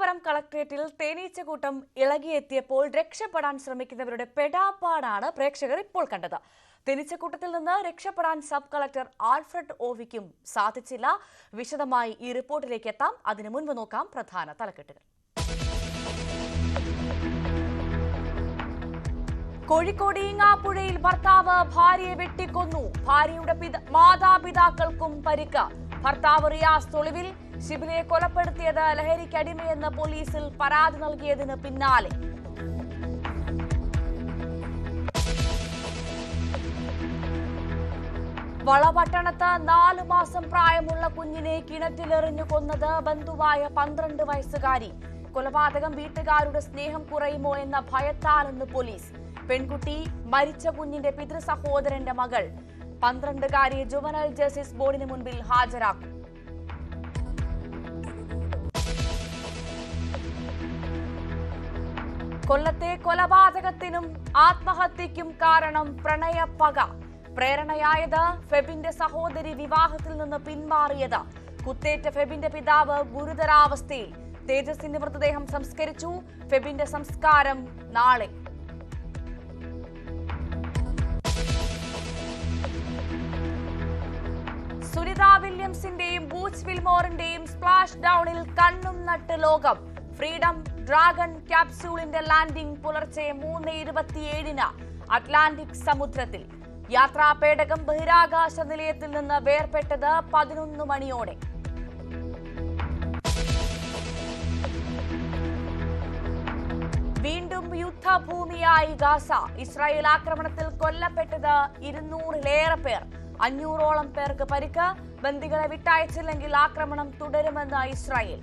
തിരുവനന്തപുരം കളക്ടറേറ്റിൽ തേനീച്ചക്കൂട്ടം ഇളകിയെത്തിയപ്പോൾ രക്ഷപ്പെടാൻ ശ്രമിക്കുന്നവരുടെ പെടാപ്പാടാണ് പ്രേക്ഷകർ ഇപ്പോൾ കണ്ടത്. തേനീച്ചക്കൂട്ടത്തിൽ നിന്ന് രക്ഷപ്പെടാൻ സബ് കളക്ടർ ആൽഫ്രഡ് ഓവിക്കും സാധിച്ചില്ല. വിശദമായി ഈ റിപ്പോർട്ടിലേക്ക് എത്താം. അതിനു മുൻപ് നോക്കാം പ്രധാന തലക്കെട്ടുകൾ. കോഴിക്കോട് ഈങ്ങാപ്പുഴയിൽ ഭർത്താവ് ഭാര്യയെ വെട്ടിക്കൊന്നു. ഭാര്യയുടെ മാതാപിതാക്കൾക്കും പരിക്ക്. ഭർത്താവ് റിയാസ് ഒളിവിൽ. ഷിബിലയെ കൊലപ്പെടുത്തിയത് ലഹരിക്കടിമയെന്ന് പോലീസിൽ പരാതി നൽകിയതിന് പിന്നാലെ. വളപട്ടണത്ത് 4 മാസം പ്രായമുള്ള കുഞ്ഞിനെ കിണറ്റിലെറിഞ്ഞു കൊന്നത് ബന്ധുവായ 12 വയസ്സുകാരി. കൊലപാതകം വീട്ടുകാരുടെ സ്നേഹം കുറയുമോ എന്ന ഭയത്താലെന്ന് പോലീസ്. പെൺകുട്ടി മരിച്ച കുഞ്ഞിന്റെ പിതൃ സഹോദരന്റെ മകൾ. 12-കാരിയെ ജുവനൈൽ ജസ്റ്റിസ് ബോർഡിന് മുൻപിൽ ഹാജരാക്കും. കൊല്ലത്തെ കൊലപാതകത്തിനും ആത്മഹത്യയ്ക്കും കാരണം പ്രണയപ്പക. പ്രേരണയായത് ഫെബിന്റെ സഹോദരി വിവാഹത്തിൽ നിന്ന് പിന്മാറിയത്. കുത്തേറ്റ ഫെബിന്റെ പിതാവ് ഗുരുതരാവസ്ഥയിൽ. തേജസിന്റെ മൃതദേഹം സംസ്കരിച്ചു. ഫെബിന്റെ സംസ്കാരം നാളെ. സുനിത വില്യംസിന്റെയും ബൂച്ച് വിൽമോറിന്റെയും സ്പ്ലാഷ് ഡൌണിൽ കണ്ണും നട്ട് ലോകം. ഫ്രീഡം ഡ്രാഗൺ ക്യാപ്സ്യൂളിന്റെ ലാൻഡിംഗ് പുലർച്ചെ 3:27 അറ്റ്ലാന്റിക് സമുദ്രത്തിൽ. യാത്രാ പേടകം ബഹിരാകാശ നിലയത്തിൽ നിന്ന് വേർപെട്ടത് 11 മണിയോടെ. വീണ്ടും യുദ്ധഭൂമിയായി ഗാസ. ഇസ്രായേൽ ആക്രമണത്തിൽ കൊല്ലപ്പെട്ടത് 200-ലേറെ പേർ. 500-ഓളം പേർക്ക് പരിക്ക്. ബന്ദികളെ വിട്ടയച്ചില്ലെങ്കിൽ ആക്രമണം തുടരുമെന്ന് ഇസ്രായേൽ.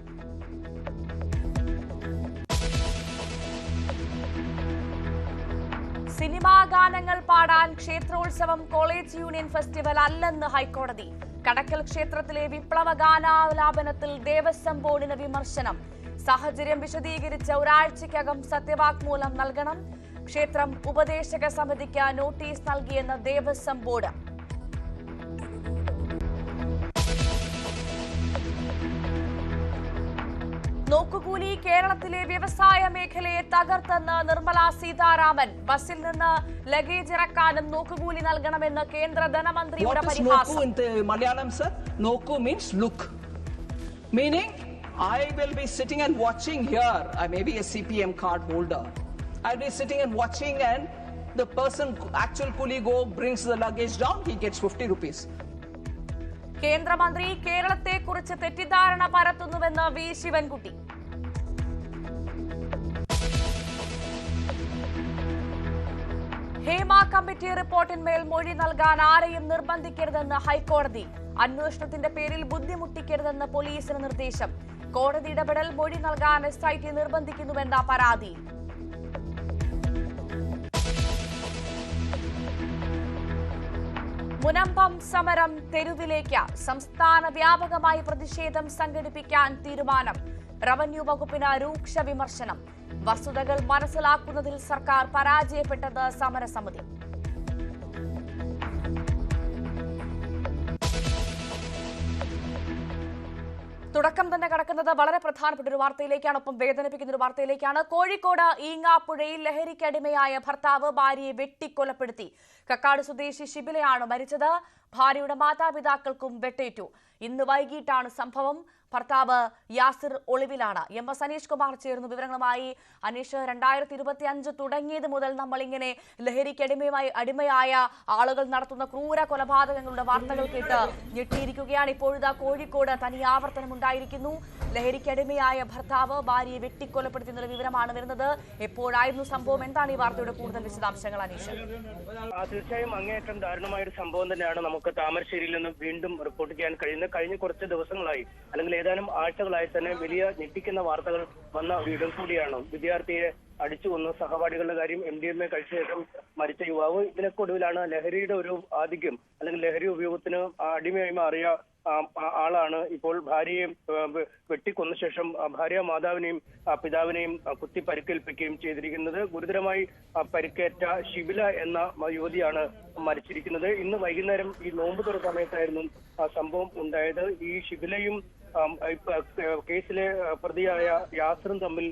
സിനിമാ ഗാനങ്ങൾ പാടാൻ ക്ഷേത്രോത്സവം കോളേജ് യൂണിയൻ ഫെസ്റ്റിവൽ അല്ലെന്ന് ഹൈക്കോടതി. കടക്കൽ ക്ഷേത്രത്തിലെ വിപ്ലവ ഗാനാലാപനത്തിൽ ദേവസ്വം ബോർഡിന് വിമർശനം. സാഹചര്യം വിശദീകരിച്ച് ഒരാഴ്ചയ്ക്കകം സത്യവാങ്മൂലം നൽകണം. ക്ഷേത്രം ഉപദേശക സമിതിക്ക് നോട്ടീസ് നൽകിയെന്ന് ദേവസ്വം ബോർഡ്. നോക്കുകൂലി കേരളത്തിലെ വ്യവസായ മേഖലയെ തകർത്തെന്ന് നിർമ്മല സീതാരാമൻ. ബസിൽ നിന്ന് ലഗേജ് ഇറക്കാനും നോക്കുകൂലി നൽകണമെന്ന് കേന്ദ്ര ധനമന്ത്രിയുടെ പരിഹാസം. Malayalam sir, Noku means look. Meaning I will be sitting and watching here. I may be a CPM card holder. I'll be sitting and watching, and the person, actual coolie go brings the luggage down, he gets 50 rupees. കേന്ദ്രമന്ത്രി കേരളത്തെ കുറിച്ച് തെറ്റിദ്ധാരണ പരത്തുന്നുവെന്ന് V Sivankutty. Hema committee റിപ്പോർട്ടിന്മേൽ മൊഴി നൽകാൻ ആരെയും നിർബന്ധിക്കരുതെന്ന് ഹൈക്കോടതി. അന്വേഷണത്തിന്റെ പേരിൽ ബുദ്ധിമുട്ടിക്കരുതെന്ന് പോലീസിന് നിർദ്ദേശം. കോടതി ഇടപെടൽ മൊഴി നൽകാൻ SIT നിർബന്ധിക്കുന്നുവെന്ന പരാതി. മുനമ്പം സമരം തെരുവിലേക്ക്. സംസ്ഥാന വ്യാപകമായി പ്രതിഷേധം സംഘടിപ്പിക്കാൻ തീരുമാനം. റവന്യൂ വകുപ്പിന് രൂക്ഷ വിമർശനം. വസ്തുതകൾ മനസ്സിലാക്കുന്നതിൽ സർക്കാർ പരാജയപ്പെട്ടത് സമരസമിതി. തുടക്കം തന്നെ കടക്കുന്നത് വളരെ പ്രധാനപ്പെട്ട ഒരു വാർത്തയിലേക്കാണ്, ഒപ്പം വേദനിപ്പിക്കുന്ന ഒരു വാർത്തയിലേക്കാണ്. കോഴിക്കോട് ഈങ്ങാപ്പുഴയിൽ ലഹരിക്കടിമയായ ഭർത്താവ് ഭാര്യയെ വെട്ടിക്കൊലപ്പെടുത്തി. കക്കാട് സ്വദേശി ഷിബിലയാണ് മരിച്ചത്. ഭാര്യയുടെ മാതാപിതാക്കൾക്കും വെട്ടേറ്റു. ഇന്ന് വൈകിട്ടാണ് സംഭവം. ഭർത്താവ് യാസിർ ഒളിവിലാണ്. MS അനീഷ് കുമാർ ചേർന്നു വിവരങ്ങളുമായി. അനീഷ്, 2025 തുടങ്ങിയത് മുതൽ നമ്മളിങ്ങനെ അടിമയായ ആളുകൾ നടത്തുന്ന ക്രൂര കൊലപാതകങ്ങളുടെ വാർത്തകൾ കേട്ട് ഞെട്ടിയിരിക്കുകയാണ്. ഇപ്പോഴിതാ കോഴിക്കോട് തനിയാവർത്തനമുണ്ടായിരിക്കുന്നു. ലഹരിക്കടിമയായ ഭർത്താവ് ഭാര്യയെ വെട്ടിക്കൊലപ്പെടുത്തുന്ന വിവരമാണ് വരുന്നത്. എപ്പോഴായിരുന്നു സംഭവം? എന്താണ് ഈ വാർത്തയുടെ കൂടുതൽ വിശദാംശങ്ങൾ അനീഷ്? തീർച്ചയായും അങ്ങേയറ്റം ദാരുണമായ ഒരു സംഭവം തന്നെയാണ് നമുക്ക് താമരശ്ശേരിയിൽ നിന്ന് വീണ്ടും റിപ്പോർട്ട് ചെയ്യാൻ കഴിയുന്നത്. കഴിഞ്ഞ കുറച്ച് ദിവസങ്ങളായി, അല്ലെങ്കിൽ ഏതാനും ആഴ്ചകളായി തന്നെ വലിയ ഞെട്ടിക്കുന്ന വാർത്തകൾ വന്ന വീടും കൂടിയാണ്. വിദ്യാർത്ഥിയെ അടിച്ചു കൊന്നു. സഹപാഠികളുടെ കാര്യം, MDMA കഴിച്ച ശേഷം മരിച്ച യുവാവ്. ഇതിനൊക്കെ ഒടുവിലാണ് ലഹരിയുടെ ഒരു ആധിക്യം, അല്ലെങ്കിൽ ലഹരി ഉപയോഗത്തിന് അടിമയായി മാറിയ ആളാണ് ഇപ്പോൾ ഭാര്യയെ വെട്ടിക്കൊന്ന ശേഷം ഭാര്യ മാതാവിനെയും പിതാവിനെയും കുത്തി പരിക്കേൽപ്പിക്കുകയും ചെയ്തിരിക്കുന്നത്. ഗുരുതരമായി പരിക്കേറ്റ ഷിബില എന്ന യുവതിയാണ് മരിച്ചിരിക്കുന്നത്. ഇന്ന് വൈകുന്നേരം ഈ നോമ്പ് തുറ സമയത്തായിരുന്നു സംഭവം ഉണ്ടായത്. ഈ ഷിബിലയും കേസിലെ പ്രതിയായ യാസറും തമ്മിൽ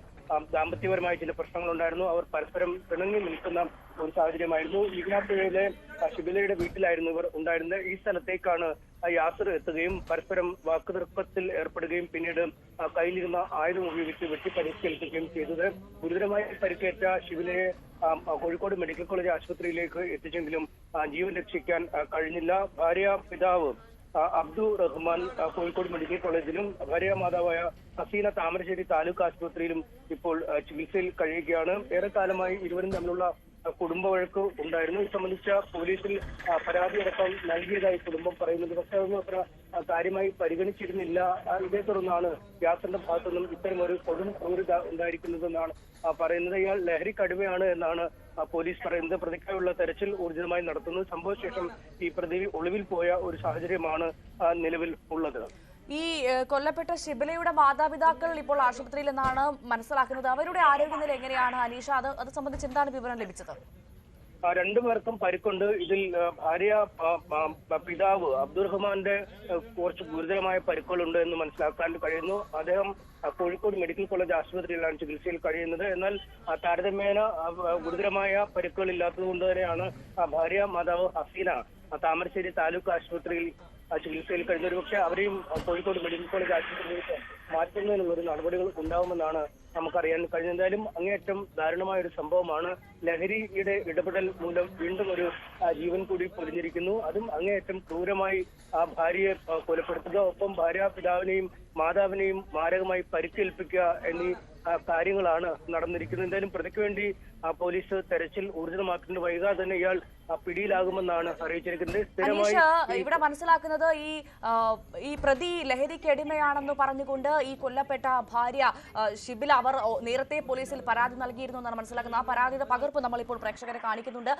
ദാമ്പത്യപരമായ ചില പ്രശ്നങ്ങളുണ്ടായിരുന്നു. അവർ പരസ്പരം പിണങ്ങി നിൽക്കുന്ന ഒരു സാഹചര്യമായിരുന്നു. ഈങ്ങാപ്പുഴയിലെ ഷിബിലയുടെ വീട്ടിലായിരുന്നു ഇവർ ഉണ്ടായിരുന്നത്. ഈ സ്ഥലത്തേക്കാണ് യാസർ എത്തുകയും പരസ്പരം വാക്കുതർക്കത്തിൽ ഏർപ്പെടുകയും പിന്നീട് കയ്യിലിരുന്ന ആയുധം ഉപയോഗിച്ച് വെട്ടിപ്പരിക്കേൽപ്പിക്കുകയും ചെയ്തത്. ഗുരുതരമായി പരിക്കേറ്റ ഷിബിലയെ കോഴിക്കോട് മെഡിക്കൽ കോളേജ് ആശുപത്രിയിലേക്ക് എത്തിച്ചെങ്കിലും ജീവൻ രക്ഷിക്കാൻ കഴിഞ്ഞില്ല. ഭാര്യ പിതാവ് അബ്ദുൾ റഹ്മാൻ കോഴിക്കോട് മെഡിക്കൽ കോളേജിലും ഭാര്യ മാതാവായ ഹസീന താമരശ്ശേരി താലൂക്ക് ആശുപത്രിയിലും ഇപ്പോൾ ചികിത്സയിൽ കഴിയുകയാണ്. ഏറെക്കാലമായി ഇരുവരും തമ്മിലുള്ള കുടുംബ വഴക്ക് ഉണ്ടായിരുന്നു. ഇത് സംബന്ധിച്ച പോലീസിൽ പരാതിയടക്കം നൽകിയതായി കുടുംബം പറയുന്നത്. പക്ഷേ അതൊന്നും അത്ര കാര്യമായി പരിഗണിച്ചിരുന്നില്ല. ഇതേ തുടർന്നാണ് യാസറിന്റെ ഭാഗത്തുനിന്നും ഇത്തരം ഒരു കൊടും ക്രൂരത ഉണ്ടായിരിക്കുന്നതെന്നാണ് പറയുന്നത്. ഇയാൾ ലഹരിക്കടിമയാണ് എന്നാണ് പോലീസ് പറയുന്നത്. പ്രതിക്കായുള്ള തെരച്ചിൽ ഊർജിതമായി നടത്തുന്നു. സംഭവശേഷം ഈ പ്രതി ഒളിവിൽ പോയ ഒരു സാഹചര്യമാണ് നിലവിൽ ഉള്ളത്. ഈ കൊല്ലപ്പെട്ട ഷിബിലയുടെ മാതാപിതാക്കൾ ഇപ്പോൾ ആശുപത്രിയിൽ എന്നാണ് മനസ്സിലാക്കുന്നത്. അവരുടെ ആരോഗ്യനില എങ്ങനെയാണ് അനീഷ? അത് സംബന്ധിച്ച് എന്താണ് വിവരം ലഭിച്ചത്? രണ്ടുപേർക്കും പരിക്കുണ്ട്. ഇതിൽ ഭാര്യ പിതാവ് അബ്ദുൾ റഹ്മാന്റെ കുറച്ച് ഗുരുതരമായ പരിക്കുകളുണ്ട് എന്ന് മനസ്സിലാക്കാൻ കഴിയുന്നു. അദ്ദേഹം കോഴിക്കോട് മെഡിക്കൽ കോളേജ് ആശുപത്രിയിലാണ് ചികിത്സയിൽ കഴിയുന്നത്. എന്നാൽ താരതമ്യേന ഗുരുതരമായ പരിക്കുകൾ ഇല്ലാത്തത് കൊണ്ട് തന്നെയാണ് ഭാര്യ മാതാവ് ഹസീന താമരശ്ശേരി താലൂക്ക് ആശുപത്രിയിൽ ചികിത്സയിൽ കഴിഞ്ഞത്. പക്ഷേ അവരെയും കോഴിക്കോട് മെഡിക്കൽ കോളേജ് ആശുപത്രിയിലേക്ക് മാറ്റുന്നതിനുള്ള ഒരു നടപടികൾ ഉണ്ടാവുമെന്നാണ് നമുക്കറിയാൻ കഴിഞ്ഞത്. എന്തായാലും അങ്ങേയറ്റം ദാരുണമായ ഒരു സംഭവമാണ്. ലഹരിയുടെ ഇടപെടൽ മൂലം വീണ്ടും ഒരു ജീവൻ കൂടി പൊലിഞ്ഞിരിക്കുന്നു. അതും അങ്ങേയറ്റം ക്രൂരമായി ആ ഭാര്യയെ കൊലപ്പെടുത്തുക, ഒപ്പം ഭാര്യാപിതാവിനെയും മാതാവിനെയും മാരകമായി പരിക്കേൽപ്പിക്കുക എന്നീ കാര്യങ്ങളാണ് നടന്നിരിക്കുന്നത്. എന്തായാലും പ്രതിക്ക് വേണ്ടി പോലീസ് തെരച്ചിൽ ഊർജിതമാക്കിയിട്ടുണ്ട്. വൈകാതെ തന്നെ ഇയാൾ പിടിയിലാകുമെന്നാണ് അറിയിച്ചിരിക്കുന്നത്. ഇവിടെ മനസ്സിലാക്കുന്നത് ഈ പ്രതി ലഹരിക്കടിമയാണെന്ന് പറഞ്ഞുകൊണ്ട് ഈ കൊല്ലപ്പെട്ട ഭാര്യ ഷിബില അവർ നേരത്തെ പോലീസിൽ പരാതി നൽകിയിരുന്നു എന്നാണ് മനസ്സിലാക്കുന്നത്. ആ പരാതിയുടെ പകർപ്പ് നമ്മളിപ്പോൾ പ്രേക്ഷകരെ കാണിക്കുന്നുണ്ട്.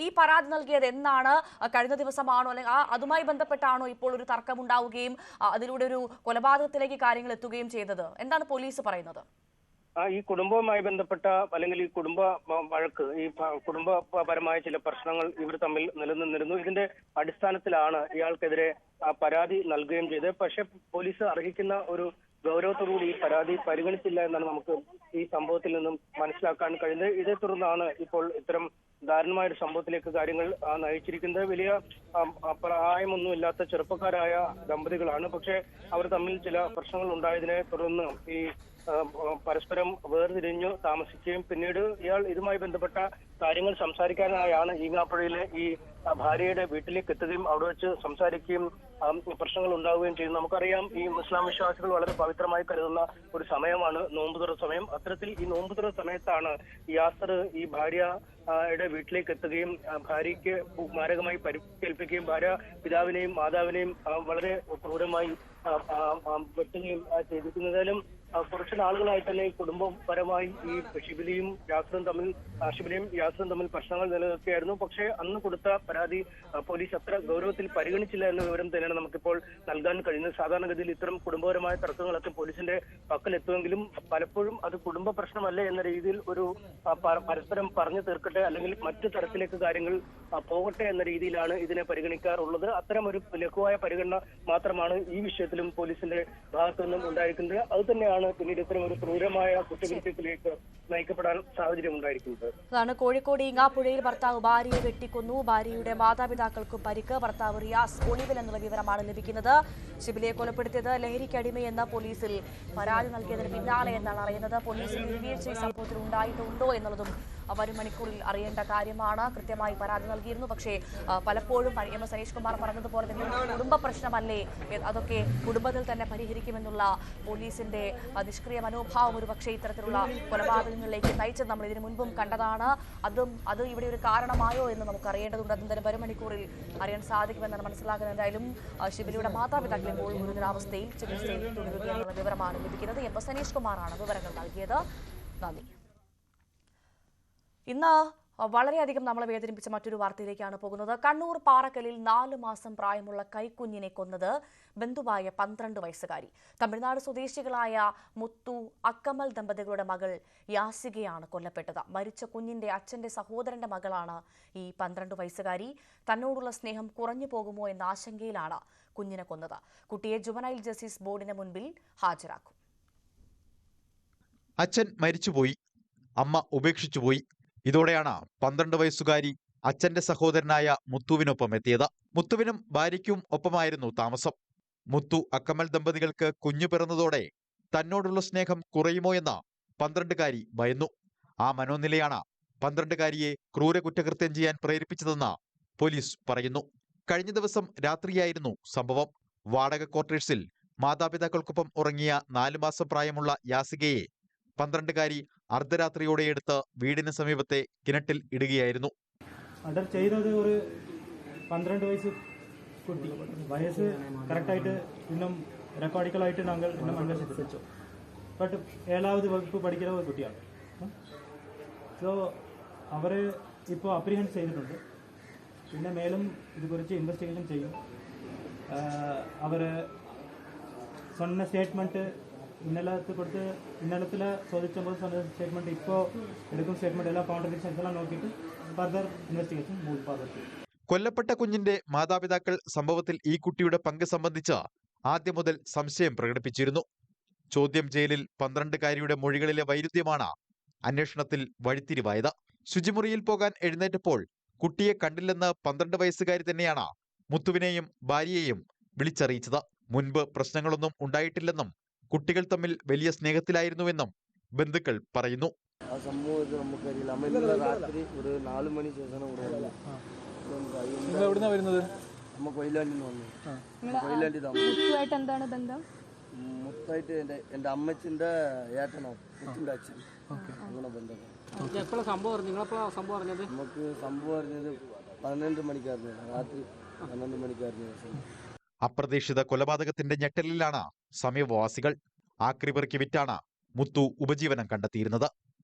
ഈ പരാതി നൽകിയത് എന്നാണ്? കഴിഞ്ഞ ദിവസമാണോ, അല്ലെങ്കിൽ അതുമായി ബന്ധപ്പെട്ടാണോ ഇപ്പോൾ ഒരു തർക്കമുണ്ടാവുകയും അതിലൂടെ ഒരു കൊലപാതകത്തിലേക്ക് കാര്യങ്ങൾ എത്തുകയും ചെയ്തത്? എന്താണ് പോലീസ് പറയുന്നത്? ഈ കുടുംബവുമായി ബന്ധപ്പെട്ട അല്ലെങ്കിൽ ഈ കുടുംബ വഴക്ക്, ഈ കുടുംബപരമായ ചില പ്രശ്നങ്ങൾ ഇവർ തമ്മിൽ നിലനിന്നിരുന്നു. ഇതിന്റെ അടിസ്ഥാനത്തിലാണ് ഇയാൾക്കെതിരെ പരാതി നൽകുകയും ചെയ്തത്. പക്ഷെ പോലീസ് അർഹിക്കുന്ന ഒരു ഗൗരവത്തോടുകൂടി ഈ പരാതി പരിഗണിച്ചില്ല എന്നാണ് നമുക്ക് ഈ സംഭവത്തിൽ നിന്നും മനസ്സിലാക്കാൻ കഴിയുന്നത്. ഇതേ തുടർന്നാണ് ഇപ്പോൾ ഇത്തരം ദാരുണമായ ഒരു സംഭവത്തിലേക്ക് കാര്യങ്ങൾ നയിച്ചിരിക്കുന്നത്. വലിയ പ്രായമൊന്നുമില്ലാത്ത ചെറുപ്പക്കാരായ ദമ്പതികളാണ്. പക്ഷെ അവർ തമ്മിൽ ചില പ്രശ്നങ്ങൾ ഉണ്ടായതിനെ തുടർന്ന് ഈ പരസ്പരം വേർതിരിഞ്ഞു താമസിക്കുകയും പിന്നീട് ഇയാൾ ഇതുമായി ബന്ധപ്പെട്ട കാര്യങ്ങൾ സംസാരിക്കാനായാണ് ഈങ്ങാപ്പുഴയിലെ ഈ ഭാര്യയുടെ വീട്ടിലേക്ക് എത്തുകയും അവിടെ വെച്ച് സംസാരിക്കുകയും പ്രശ്നങ്ങൾ ഉണ്ടാവുകയും ചെയ്യുന്നു. നമുക്കറിയാം, ഈ മുസ്ലാം വിശ്വാസികൾ വളരെ പവിത്രമായി കരുതുന്ന ഒരു സമയമാണ് നോമ്പുതുറ സമയം. അത്തരത്തിൽ ഈ നോമ്പുതുറ സമയത്താണ് യാസർ ഈ ഭാര്യയുടെ വീട്ടിലേക്ക് എത്തുകയും ഭാര്യയ്ക്ക് മാരകമായി പരിക്കേൽപ്പിക്കുകയും ഭാര്യ പിതാവിനെയും മാതാവിനെയും വളരെ ക്രൂരമായി വെട്ടുകയും ചെയ്തിരിക്കുന്നതിലും കുറച്ച് നാളുകളായി തന്നെ കുടുംബപരമായി ഈ ഷിബിലയും യാസറും തമ്മിൽ പ്രശ്നങ്ങൾ നിലനിൽക്കുകയായിരുന്നു. പക്ഷേ അന്ന് കൊടുത്ത പരാതി പോലീസ് അത്ര ഗൗരവത്തിൽ പരിഗണിച്ചില്ല എന്ന വിവരം തന്നെയാണ് നമുക്കിപ്പോൾ നൽകാൻ കഴിയുന്നത്. സാധാരണഗതിയിൽ ഇത്തരം കുടുംബപരമായ തർക്കങ്ങളൊക്കെ പോലീസിന്റെ പക്കലെത്തുമെങ്കിലും പലപ്പോഴും അത് കുടുംബ പ്രശ്നമല്ലേ എന്ന രീതിയിൽ ഒരു പരസ്പരം പറഞ്ഞു തീർക്കട്ടെ അല്ലെങ്കിൽ മറ്റു തരത്തിലേക്ക് കാര്യങ്ങൾ പോകട്ടെ എന്ന രീതിയിലാണ് ഇതിനെ പരിഗണിക്കാറുള്ളത്. അത്തരം ഒരു ലഘുവായ പരിഗണന മാത്രമാണ് ഈ വിഷയത്തിലും പോലീസിന്റെ ഭാഗത്തു നിന്നും ഉണ്ടായിരിക്കുന്നത്. അത് തന്നെയാണ് പിന്നീട് ഇത്തരം ഒരു ക്രൂരമായ കുറ്റകൃത്യത്തിലേക്ക് നയിക്കപ്പെടാൻ സാഹചര്യം ഉണ്ടായിരിക്കുന്നത്. അതാണ് കോഴിക്കോട് ഈങ്ങാപ്പുഴയിൽ ഭർത്താവ് ഭാര്യയെ വെട്ടിക്കൊന്നു. ഭാര്യയുടെ മാതാപിതാക്കൾക്കും പരിക്ക്. ഭർത്താവ് റിയാസ് ഒളിവിൽ എന്നുള്ള വിവരമാണ് ലഭിക്കുന്നത്. ഷിബിലയെ കൊലപ്പെടുത്തിയത് ലഹരിക്കടിമയെന്ന പോലീസിൽ പരാതി നൽകിയതിന് പിന്നാലെ എന്നാണ് അറിയുന്നത്. പോലീസിൽ വീഴ്ച ഈ സംഭവത്തിൽ ഉണ്ടായിട്ടുണ്ടോ എന്നുള്ളതും വരും മണിക്കൂറിൽ അറിയേണ്ട കാര്യമാണ്. കൃത്യമായി പരാതി നൽകിയിരുന്നു. പക്ഷേ പലപ്പോഴും എം സനീഷ് കുമാർ പറഞ്ഞതുപോലെ തന്നെ കുടുംബ പ്രശ്നമല്ലേ, അതൊക്കെ കുടുംബത്തിൽ തന്നെ പരിഹരിക്കുമെന്നുള്ള പോലീസിന്റെ നിഷ്ക്രിയ മനോഭാവം ഒരു പക്ഷേ ഇത്തരത്തിലുള്ള കൊലപാതകങ്ങളിലേക്ക് നയിച്ചത് നമ്മൾ ഇതിനു മുൻപും കണ്ടതാണ്. അത് ഇവിടെ ഒരു കാരണമായോ എന്ന് നമുക്ക് അറിയേണ്ടതുണ്ട്. അതെന്തായാലും വരും മണിക്കൂറിൽ അറിയാൻ സാധിക്കുമെന്നാണ് മനസ്സിലാക്കുന്നത്. എന്തായാലും ഷിബിലയുടെ മാതാപിതാക്കൾ ഇപ്പോൾ ഗുരുതരാവസ്ഥയിൽ ചികിത്സയിൽ തുടരുകയാണെന്ന വിവരമാണ് ലഭിക്കുന്നത്. എം സനീഷ് കുമാറാണ് വിവരങ്ങൾ നൽകിയത്. നന്ദി. ഇന്ന് വളരെയധികം നമ്മളെ വേദനിപ്പിച്ച മറ്റൊരു വാർത്തയിലേക്കാണ് പോകുന്നത്. കണ്ണൂർ പാറക്കലിൽ 4 മാസം പ്രായമുള്ള കൈക്കുഞ്ഞിനെ കൊന്നത് ബന്ധുവായ 12 വയസ്സുകാരി. തമിഴ്നാട് സ്വദേശികളായ മുത്തു അക്കമൽ ദമ്പതികളുടെ മകൾ യാസികയാണ് കൊല്ലപ്പെട്ടത്. മരിച്ച കുഞ്ഞിന്റെ അച്ഛന്റെ സഹോദരന്റെ മകളാണ് ഈ 12 വയസ്സുകാരി. തന്നോടുള്ള സ്നേഹം കുറഞ്ഞു പോകുമോ എന്ന ആശങ്കയിലാണ് കുഞ്ഞിനെ കൊന്നത്. കുട്ടിയെ ജുവനൈൽ ജസ്റ്റിസ് ബോർഡിന് മുൻപിൽ ഹാജരാക്കും. അച്ഛൻ മരിച്ചുപോയി, അമ്മ ഉപേക്ഷിച്ചുപോയി. ഇതോടെയാണ് 12 വയസ്സുകാരി അച്ഛന്റെ സഹോദരനായ മുത്തുവിനൊപ്പം എത്തിയത്. മുത്തുവിനും ഭാര്യയ്ക്കും ഒപ്പമായിരുന്നു താമസം. മുത്തു അക്കമൽ ദമ്പതികൾക്ക് കുഞ്ഞു പിറന്നതോടെ തന്നോടുള്ള സ്നേഹം കുറയുമോ എന്ന് 12കാരി ഭയന്നു. ആ മനോനിലയാണ് 12കാരിയെ ക്രൂര കുറ്റകൃത്യം ചെയ്യാൻ പ്രേരിപ്പിച്ചതെന്ന് പോലീസ് പറയുന്നു. കഴിഞ്ഞ ദിവസം രാത്രിയായിരുന്നു സംഭവം. വാടക ക്വാർട്ടേഴ്സിൽ മാതാപിതാക്കൾക്കൊപ്പം ഉറങ്ങിയ 4 മാസം പ്രായമുള്ള യാസികയെ 12കാരി അർദ്ധരാത്രിയോടെ എടുത്ത് വീടിന് സമീപത്തെ കിണറ്റിൽ ഇടുകയായിരുന്നു. മർഡർ ചെയ്തത് ഒരു 12 വയസ്സ് കുട്ടി. വയസ്സ് കറക്റ്റായിട്ട് ഇന്നും റെക്കോർഡിക്കലായിട്ട് ഞങ്ങൾ ഇന്നും അന്വേഷിച്ചു. ബട്ട് 7ാவது വകുപ്പ് പഠിക്കുന്ന ഒരു കുട്ടിയാണ്. സോ അവർ ഇപ്പോൾ അപ്രിഹെൻഡ് ചെയ്തിട്ടുണ്ട്. പിന്നെ മേലും ഇതുകുറിച്ച് ഇൻവെസ്റ്റിഗേഷൻ ചെയ്യും. അവർ சொன்ன സ്റ്റേറ്റ്മെൻറ്റ് ഇന്നലത്തിൽ ചോദിച്ചപ്പോൾ சொன்ன സ്റ്റേറ്റ്മെൻറ്റ് ഇപ്പോൾ എടുക്കും സ്റ്റേറ്റ്മെൻറ്റ് എല്ലാ കോൺട്രഡിക്ഷൻസ് എല്ലാം നോക്കിയിട്ട് ഫർദർ ഇൻവെസ്റ്റിഗേഷൻ മൂവ് ഫർദർ ചെയ്യും. കൊല്ലപ്പെട്ട കുഞ്ഞിന്റെ മാതാപിതാക്കൾ സംഭവത്തിൽ ഈ കുട്ടിയുടെ പങ്ക് സംബന്ധിച്ച് ആദ്യം മുതൽ സംശയം പ്രകടിപ്പിച്ചിരുന്നു. ചോദ്യം ചെയ്യലിൽ 12കാരിയുടെ മൊഴികളിലെ വൈരുദ്ധ്യമാണ് അന്വേഷണത്തിൽ വഴിത്തിരിവായത്. ശുചിമുറിയിൽ പോകാൻ എഴുന്നേറ്റപ്പോൾ കുട്ടിയെ കണ്ടില്ലെന്ന് 12 വയസ്സുകാരി തന്നെയാണ് മുത്തുവിനെയും ഭാര്യയെയും വിളിച്ചറിയിച്ചത്. മുൻപ് പ്രശ്നങ്ങളൊന്നും ഉണ്ടായിട്ടില്ലെന്നും കുട്ടികൾ തമ്മിൽ വലിയ സ്നേഹത്തിലായിരുന്നുവെന്നും ബന്ധുക്കൾ പറയുന്നു. ആ സംഭവത്തിൽ നമുക്കറിയില്ല. അമ്മ ഇന്നലെ രാത്രി ഒരു 4 മണി ശേഷമാണ് ഇവിടെ വന്നത്. എവിടുന്നാ വരുന്നത്? അമ്മ കൊയിലാണ്ടിൽ നിന്ന് വന്നു. കൊയിലാണ്ടി മുത്തുമായിട്ട് എന്താണ് ബന്ധം? മുത്തായിട്ട് എൻ്റെ അമ്മച്ചിൻ്റെ ഏട്ടനാണ്, മുത്തിൻ്റെ അച്ഛൻ. അങ്ങനെ ബന്ധമാണ്. എപ്പോഴാണ് സംഭവം അറിഞ്ഞത്? നിങ്ങളെപ്പോഴാണ് സംഭവം അറിഞ്ഞത്? നമുക്ക് സംഭവം അറിഞ്ഞത് 12 മണിക്കായിരുന്നു, രാത്രി 12 മണിക്കായിരുന്നു. അപ്രതീക്ഷിത കൊലപാതകത്തിന്റെ ഞെട്ടലിലാണ് സമീപവാസികൾ. ആക്രി പെറുക്കി വിറ്റാണ് മുത്തു ഉപജീവനം കണ്ടെത്തിയിരുന്നത്.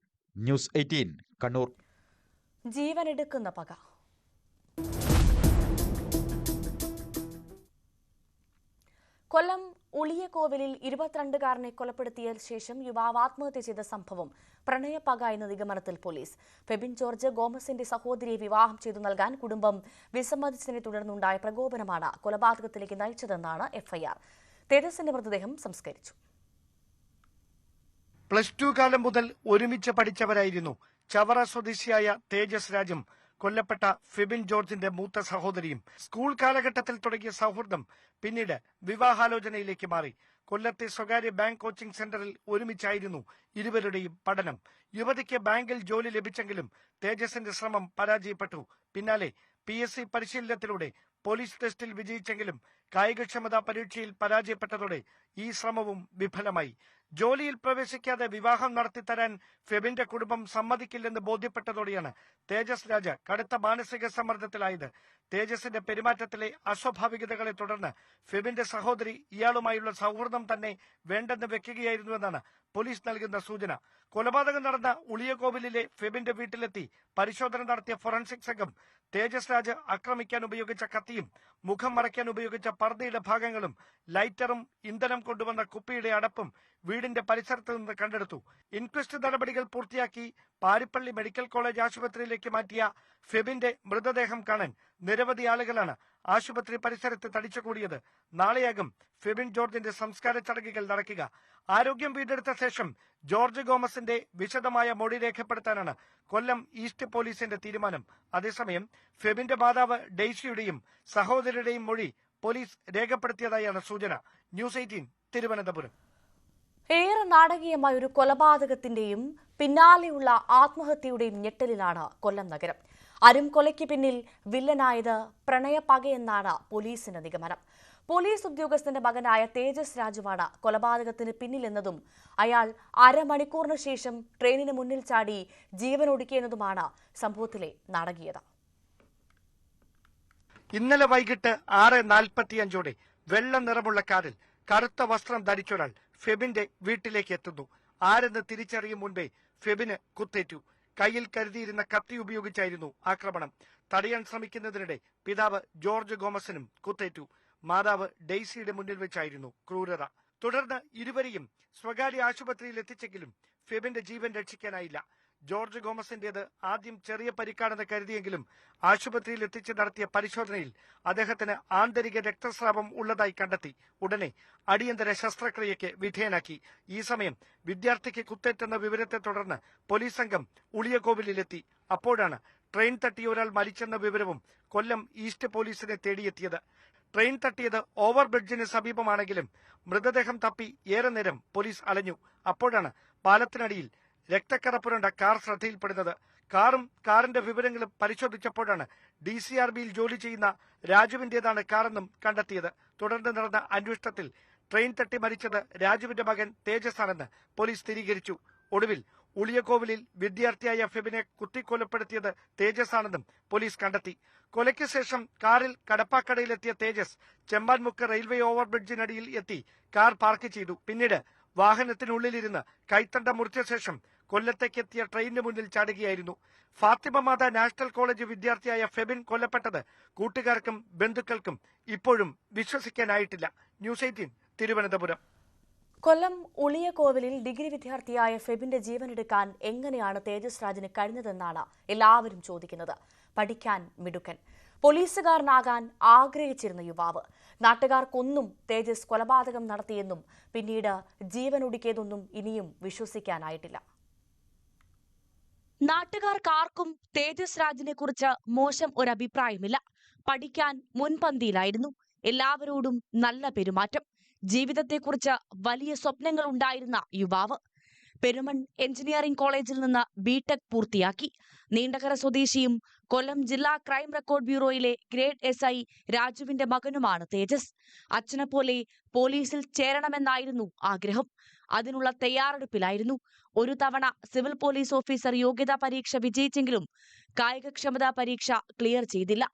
ന്യൂസ് 18 കണ്ണൂർ. ജീവനെടുക്കുന്ന പക. കൊല്ലം ഉളിയക്കോവിലിൽ 22കാരനെ കൊലപ്പെടുത്തിയ ശേഷം യുവാവ് ആത്മഹത്യ ചെയ്ത സംഭവം പ്രണയപ്പക എന്ന നിഗമനത്തിൽ പോലീസ്. ഫെബിൻ ജോർജ് ഗോമസിന്റെ സഹോദരിയെ വിവാഹം ചെയ്തു നൽകാൻ കുടുംബം വിസമ്മതിച്ചതിനെ തുടർന്നുണ്ടായ പ്രകോപനമാണ് കൊലപാതകത്തിലേക്ക് നയിച്ചതെന്നാണ് എഫ്ഐആർ. തേജസിന്റെ മൃതദേഹം സംസ്കരിച്ചു. +2 കാലം മുതൽ ഒരുമിച്ച് പഠിച്ചവരായിരുന്നു ചവറ സ്വദേശിയായ തേജസ് രാജും കൊല്ലപ്പെട്ട ഫെബിൻ ജോർജിന്റെ മൂത്ത സഹോദരിയും. സ്കൂൾ കാലഘട്ടത്തിൽ തുടങ്ങിയ സൗഹൃദം പിന്നീട് വിവാഹാലോചനയിലേക്ക് മാറി. കൊല്ലത്തെ സ്വകാര്യ ബാങ്ക് കോച്ചിംഗ് സെന്ററിൽ ഒരുമിച്ചായിരുന്നു ഇരുവരുടെയും പഠനം. യുവതിക്ക് ബാങ്കിൽ ജോലി ലഭിച്ചെങ്കിലും തേജസിന്റെ ശ്രമം പരാജയപ്പെട്ടു. പിന്നാലെ PSC പരിശീലനത്തിലൂടെ പോലീസ് ടെസ്റ്റിൽ വിജയിച്ചെങ്കിലും കായികക്ഷമതാ പരീക്ഷയിൽ പരാജയപ്പെട്ടതോടെ ഈ ശ്രമവും വിഫലമായി. ജോലിയിൽ പ്രവേശിക്കാതെ വിവാഹം നടത്തിത്തരാൻ ഫെബിന്റെ കുടുംബം സമ്മതിക്കില്ലെന്ന് ബോധ്യപ്പെട്ടതോടെയാണ് തേജസ് രാജ കടുത്ത മാനസിക സമ്മർദ്ദത്തിലായത്. തേജസിന്റെ പെരുമാറ്റത്തിലെ അസ്വാഭാവികതകളെ തുടർന്ന് ഫെബിന്റെ സഹോദരി ഇയാളുമായുള്ള സൗഹൃദം തന്നെ വേണ്ടെന്ന് വെക്കുകയായിരുന്നുവെന്നാണ് പോലീസ് നൽകുന്ന സൂചന. കൊലപാതകം നടന്ന ഉളിയകോവിലിലെ ഫെബിന്റെ വീട്ടിലെത്തി പരിശോധന നടത്തിയ ഫോറൻസിക് സംഘം തേജസ് രാജ് ആക്രമിക്കാൻ ഉപയോഗിച്ച കത്തിയും മുഖം മറയ്ക്കാൻ ഉപയോഗിച്ച പർദ്ദയുടെ ഭാഗങ്ങളും ലൈറ്ററും ഇന്ധനം കൊണ്ടുവന്ന കുപ്പിയുടെ അടപ്പും വീടിന്റെ പരിസരത്ത് നിന്ന് കണ്ടെടുത്തു. ഇൻക്വസ്റ്റ് നടപടികൾ പൂർത്തിയാക്കി പാരിപ്പള്ളി മെഡിക്കൽ കോളേജ് ആശുപത്രിയിലേക്ക് മാറ്റിയ ഫെബിന്റെ മൃതദേഹം കാണാൻ നിരവധി ആളുകളാണ് ആശുപത്രി പരിസരത്ത് തടിച്ചുകൂടിയത്. നാളെയാകും ഫെബിൻ ജോർജിന്റെ സംസ്കാര ചടങ്ങുകൾ നടക്കുക. ആരോഗ്യം വീണ്ടെടുത്ത ശേഷം ജോർജ് ഗോമസിന്റെ വിശദമായ മൊഴി രേഖപ്പെടുത്താനാണ് കൊല്ലം ഈസ്റ്റ് പോലീസിന്റെ തീരുമാനം. അതേസമയം ഫെബിന്റെ മാതാവ് ഡെയ്സിയുടെയും സഹോദരിയുടെയും മൊഴി പോലീസ് രേഖപ്പെടുത്തിയതായാണ് സൂചന. ന്യൂസ് 18 തിരുവനന്തപുരം. ഏറെ നാടകീയമായ ഒരു കൊലപാതകത്തിന്റെയും പിന്നാലെയുള്ള ആത്മഹത്യയുടെയും ഞെട്ടലിലാണ് കൊല്ലം നഗരം. അരുംകൊലയ്ക്ക് പിന്നിൽ വില്ലനായത് പ്രണയപ്പകയെന്നാണ് പോലീസിന്റെ നിഗമനം. പോലീസ് ഉദ്യോഗസ്ഥന്റെ മകനായ തേജസ് രാജുവാണ് കൊലപാതകത്തിന് പിന്നിലെന്നതും അയാൾ അരമണിക്കൂറിന് ശേഷം ട്രെയിനിന് മുന്നിൽ ചാടി ജീവനൊടുക്കിയെന്നതുമാണ് സംഭവത്തിലെ നാടകീയത. ഇന്നലെ വൈകിട്ട് 6:45 വെള്ള നിറമുള്ള കാറിൽ കറുത്ത വസ്ത്രം ധരിച്ചൊരാൾ ഫെബിന്റെ വീട്ടിലേക്ക് എത്തുന്നു. ആരെന്ന് തിരിച്ചറിയും മുൻപേ ഫെബിന് കുത്തേറ്റു. കയ്യിൽ കരുതിയിരുന്ന കത്തി ഉപയോഗിച്ചായിരുന്നു ആക്രമണം. തടയാൻ ശ്രമിക്കുന്നതിനിടെ പിതാവ് ജോർജ് ഗോമസിനും കുത്തേറ്റു. മാതാവ് ഡെയ്സിയുടെ മുന്നിൽ വെച്ചായിരുന്നു ക്രൂരത. തുടർന്ന് ഇരുവരെയും സ്വകാര്യ ആശുപത്രിയിൽ എത്തിച്ചെങ്കിലും ഫെബിന്റെ ജീവൻ രക്ഷിക്കാനായില്ല. ജോർജ് ഗോമസിന്റേത് ആദ്യം ചെറിയ പരിക്കാണെന്ന് കരുതിയെങ്കിലും ആശുപത്രിയിൽ എത്തിച്ച് നടത്തിയ പരിശോധനയിൽ അദ്ദേഹത്തിന് ആന്തരിക രക്തസ്രാവം ഉള്ളതായി കണ്ടെത്തി. ഉടനെ അടിയന്തര ശസ്ത്രക്രിയയ്ക്ക് വിധേയനാക്കി. ഈ സമയം വിദ്യാർത്ഥിക്ക് കുത്തേറ്റെന്ന വിവരത്തെ തുടർന്ന് പോലീസ് സംഘം ഉളിയകോവിലെത്തി. അപ്പോഴാണ് ട്രെയിൻ തട്ടി ഒരാൾ മരിച്ചെന്ന വിവരവും കൊല്ലം ഈസ്റ്റ് പോലീസിനെ തേടിയെത്തിയത്. ട്രെയിൻ തട്ടിയത് ഓവർ ബ്രിഡ്ജിന് സമീപമാണെങ്കിലും മൃതദേഹം തപ്പി ഏറെ നേരം പോലീസ് അലഞ്ഞു. അപ്പോഴാണ് പാലത്തിനടിയിൽ രക്തക്കറ പുരണ്ട കാർ ശ്രദ്ധയിൽപ്പെടുന്നത്. കാറും കാറിന്റെ വിവരങ്ങളും പരിശോധിച്ചപ്പോഴാണ് DCRBയിൽ ജോലി ചെയ്യുന്ന രാജുവിന്റേതാണ് കാറെന്നും കണ്ടെത്തിയത്. തുടർന്ന് നടന്ന അന്വേഷണത്തിൽ ട്രെയിൻ തട്ടി മരിച്ചത് രാജുവിന്റെ മകൻ തേജസ് ആണെന്ന് പോലീസ് സ്ഥിരീകരിച്ചു. ഒടുവിൽ ഉളിയകോവിലിൽ വിദ്യാർത്ഥിയായ ഫെബിനെ കുത്തിക്കൊലപ്പെടുത്തിയത് തേജസ് ആണെന്നും പോലീസ് കണ്ടെത്തി. കൊലയ്ക്ക് ശേഷം കാറിൽ കടപ്പാക്കടയിലെത്തിയ തേജസ് ചെമ്പാൻമുക്ക് റെയിൽവേ ഓവർബ്രിഡ്ജിനടിയിൽ എത്തി കാർ പാർക്ക് ചെയ്തു. പിന്നീട് വാഹനത്തിനുള്ളിലിരുന്ന് കൈത്തണ്ട മുറിച്ച ശേഷം കൊല്ലത്തേക്കെത്തിയ ട്രെയിനിന് മുന്നിൽ ചാടുകയായിരുന്നു. ഫാത്തിമ മാത നാഷണൽ കോളേജ് വിദ്യാർത്ഥിയായ ഫെബിൻ കൊല്ലപ്പെട്ടത് കൂട്ടുകാർക്കും ബന്ധുക്കൾക്കും ഇപ്പോഴും വിശ്വസിക്കാനായിട്ടില്ല. ന്യൂസ് 18 തിരുവനന്തപുരം. കൊല്ലം ഉളിയകോവിലിൽ ഡിഗ്രി വിദ്യാർത്ഥിയായ ഫെബിന്റെ ജീവനെടുക്കാൻ എങ്ങനെയാണ് തേജസ് രാജിന് കഴിഞ്ഞതെന്നാണ് എല്ലാവരും ചോദിക്കുന്നത്. പഠിക്കാൻ മിടുക്കൻ, പോലീസുകാരനാകാൻ ആഗ്രഹിച്ചിരുന്ന യുവാവ്. നാട്ടുകാർക്കൊന്നും തേജസ് കൊലപാതകം നടത്തിയെന്നും പിന്നീട് ജീവനൊടുക്കിയതൊന്നും ഇനിയും വിശ്വസിക്കാനായിട്ടില്ല. നാട്ടുകാർക്കാർക്കും തേജസ് രാജിനെ കുറിച്ച് മോശം ഒരഭിപ്രായമില്ല. പഠിക്കാൻ മുൻപന്തിയിലായിരുന്നു. എല്ലാവരോടും നല്ല പെരുമാറ്റം. ജീവിതത്തെക്കുറിച്ച് വലിയ സ്വപ്നങ്ങൾ ഉണ്ടായിരുന്ന യുവാവ്. പെരുമൺ എഞ്ചിനീയറിംഗ് കോളേജിൽ നിന്ന് ബിടെക് പൂർത്തിയാക്കി. നീണ്ടകര സ്വദേശിയും കൊല്ലം ജില്ലാ ക്രൈം റെക്കോർഡ് ബ്യൂറോയിലെ ഗ്രേഡ് SI രാജുവിന്റെ മകനുമാണ് തേജസ്. അച്ഛനെപ്പോലെ പോലീസിൽ ചേരണമെന്നായിരുന്നു ആഗ്രഹം. അതിനുള്ള തയ്യാറെടുപ്പിലായിരുന്നു. ഒരു തവണ സിവിൽ പോലീസ് ഓഫീസർ യോഗ്യതാ പരീക്ഷ വിജയിച്ചെങ്കിലും കായികക്ഷമതാ പരീക്ഷ ക്ലിയർ ചെയ്തില്ല.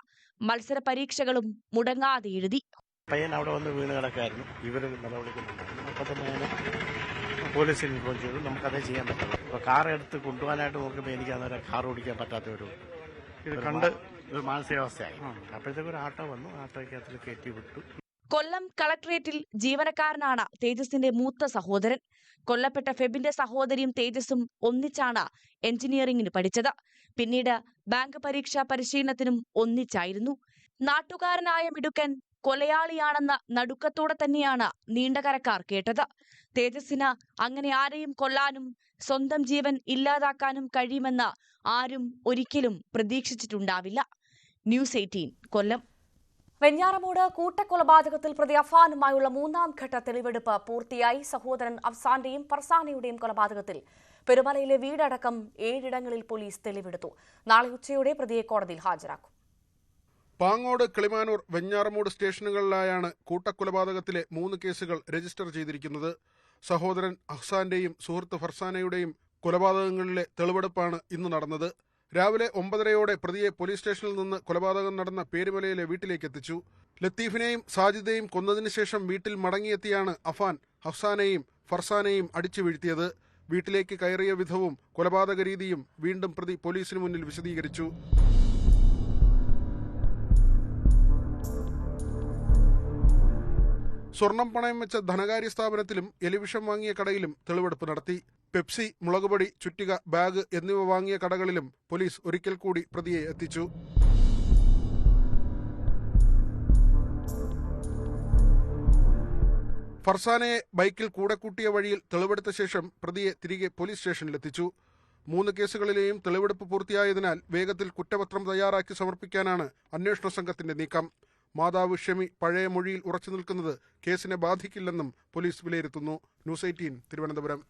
മത്സര പരീക്ഷകളും മുടങ്ങാതെ എഴുതി. പയ്യൻ അവിടെ വന്ന് വീണ് കിടക്കായിരുന്നു. ഇവർ നിലവിളിക്കുന്നുണ്ടായിരുന്നു. അപ്പോൾ തന്നെ ഞാൻ പോലീസിൽ ഇൻഫോം ചെയ്തു. നമുക്കതേ ചെയ്യാൻ പറ്റുള്ളൂ. അപ്പോൾ കാർ എടുത്ത് കൊണ്ടുപോകാനായിട്ട് നോക്കുമ്പോൾ എനിക്ക് അന്നേരം കാർ ഓടിക്കാൻ പറ്റാത്ത ഒരു മാനസികാവസ്ഥയായി. അപ്പോഴത്തേക്ക് ഒരു ആട്ടോ വന്നു. ആട്ടോയ്ക്കകത്തിൽ കയറ്റി വിട്ടു. കൊല്ലം കളക്ടറേറ്റിൽ ജീവനക്കാരനാണ് തേജസിന്റെ മൂത്ത സഹോദരൻ. കൊല്ലപ്പെട്ട ഫെബിന്റെ സഹോദരിയും തേജസും ഒന്നിച്ചാണ് എഞ്ചിനീയറിംഗിന് പഠിച്ചത്. പിന്നീട് ബാങ്ക് പരീക്ഷാ പരിശീലനത്തിനും ഒന്നിച്ചായിരുന്നു. നാട്ടുകാരനായ മിടുക്കൻ കൊലയാളിയാണെന്ന നടുക്കത്തോടെ തന്നെയാണ് നീണ്ടകരക്കാർ കേട്ടത്. തേജസിന് അങ്ങനെ ആരെയും കൊല്ലാനും സ്വന്തം ജീവൻ ഇല്ലാതാക്കാനും കഴിയുമെന്ന് ആരും ഒരിക്കലും പ്രതീക്ഷിച്ചിട്ടുണ്ടാവില്ല. ന്യൂസ് 18 കൊല്ലം. വെഞ്ഞാറമൂട് കൂട്ടക്കൊലപാതകത്തിൽ പ്രതി അഫാനുമായുള്ള 3ാം ഘട്ട തെളിവെടുപ്പ് പൂർത്തിയായി. സഹോദരൻ അഫ്സാന്റെയും ഫർസാനയുടെയും കൊലപാതകത്തിൽ പെരുമലയിലെ വീടടക്കം 7 ഇടങ്ങളിൽ പോലീസ് തെളിവെടുത്തു. നാളെ ഉച്ചയോടെ പ്രതിയെ കോടതിയിൽ ഹാജരാക്കും. പാങ്ങോട്, കിളിമാനൂർ, വെഞ്ഞാറമൂട് സ്റ്റേഷനുകളിലായാണ് കൂട്ടക്കൊലപാതകത്തിലെ 3 കേസുകൾ രജിസ്റ്റർ ചെയ്തിരിക്കുന്നത്. സഹോദരൻ അഹ്സാന്റെയും സുഹൃത്ത് ഫർസാനയുടെയും കൊലപാതകങ്ങളിലെ തെളിവെടുപ്പാണ് ഇന്ന് നടന്നത്. രാവിലെ 9:30യോടെ പ്രതിയെ പോലീസ് സ്റ്റേഷനിൽ നിന്ന് കൊലപാതകം നടന്ന പേരുമലയിലെ വീട്ടിലേക്ക് എത്തിച്ചു. ലത്തീഫിനെയും സാജിദയെയും കൊന്നതിനു ശേഷം വീട്ടിൽ മടങ്ങിയെത്തിയാണ് അഫാൻ അഫ്സാനെയും ഫർസാനെയും അടിച്ചു വീഴ്ത്തിയത്. വീട്ടിലേക്ക് കയറിയ വിധവും കൊലപാതക രീതിയും വീണ്ടും പ്രതി പോലീസിന് മുന്നിൽ വിശദീകരിച്ചു. സ്വർണം പണയം വെച്ച ധനകാര്യ സ്ഥാപനത്തിലും എലിവിഷം വാങ്ങിയ കടയിലും തെളിവെടുപ്പ് നടത്തി. പെപ്സി, മുളകുപൊടി, ചുറ്റിക, ബാഗ് എന്നിവ വാങ്ങിയ കടകളിലും പോലീസ് ഒരിക്കൽ കൂടി പ്രതിയെ എത്തിച്ചു. ഫർസാനയെ ബൈക്കിൽ കൂടെ കൂട്ടിയ വഴിയിൽ തെളിവെടുത്ത ശേഷം പ്രതിയെ തിരികെ പോലീസ് സ്റ്റേഷനിലെത്തിച്ചു. 3 കേസുകളിലെയും തെളിവെടുപ്പ് പൂർത്തിയായതിനാൽ വേഗത്തിൽ കുറ്റപത്രം തയ്യാറാക്കി സമർപ്പിക്കാനാണ് അന്വേഷണ സംഘത്തിന്റെ നീക്കം. മാതാവ് ഷെമി പഴയ മൊഴിയിൽ ഉറച്ചു നിൽക്കുന്നത് കേസിനെ ബാധിക്കില്ലെന്നും പോലീസ് വിലയിരുത്തുന്നു. ന്യൂസ് 18 തിരുവനന്തപുരം.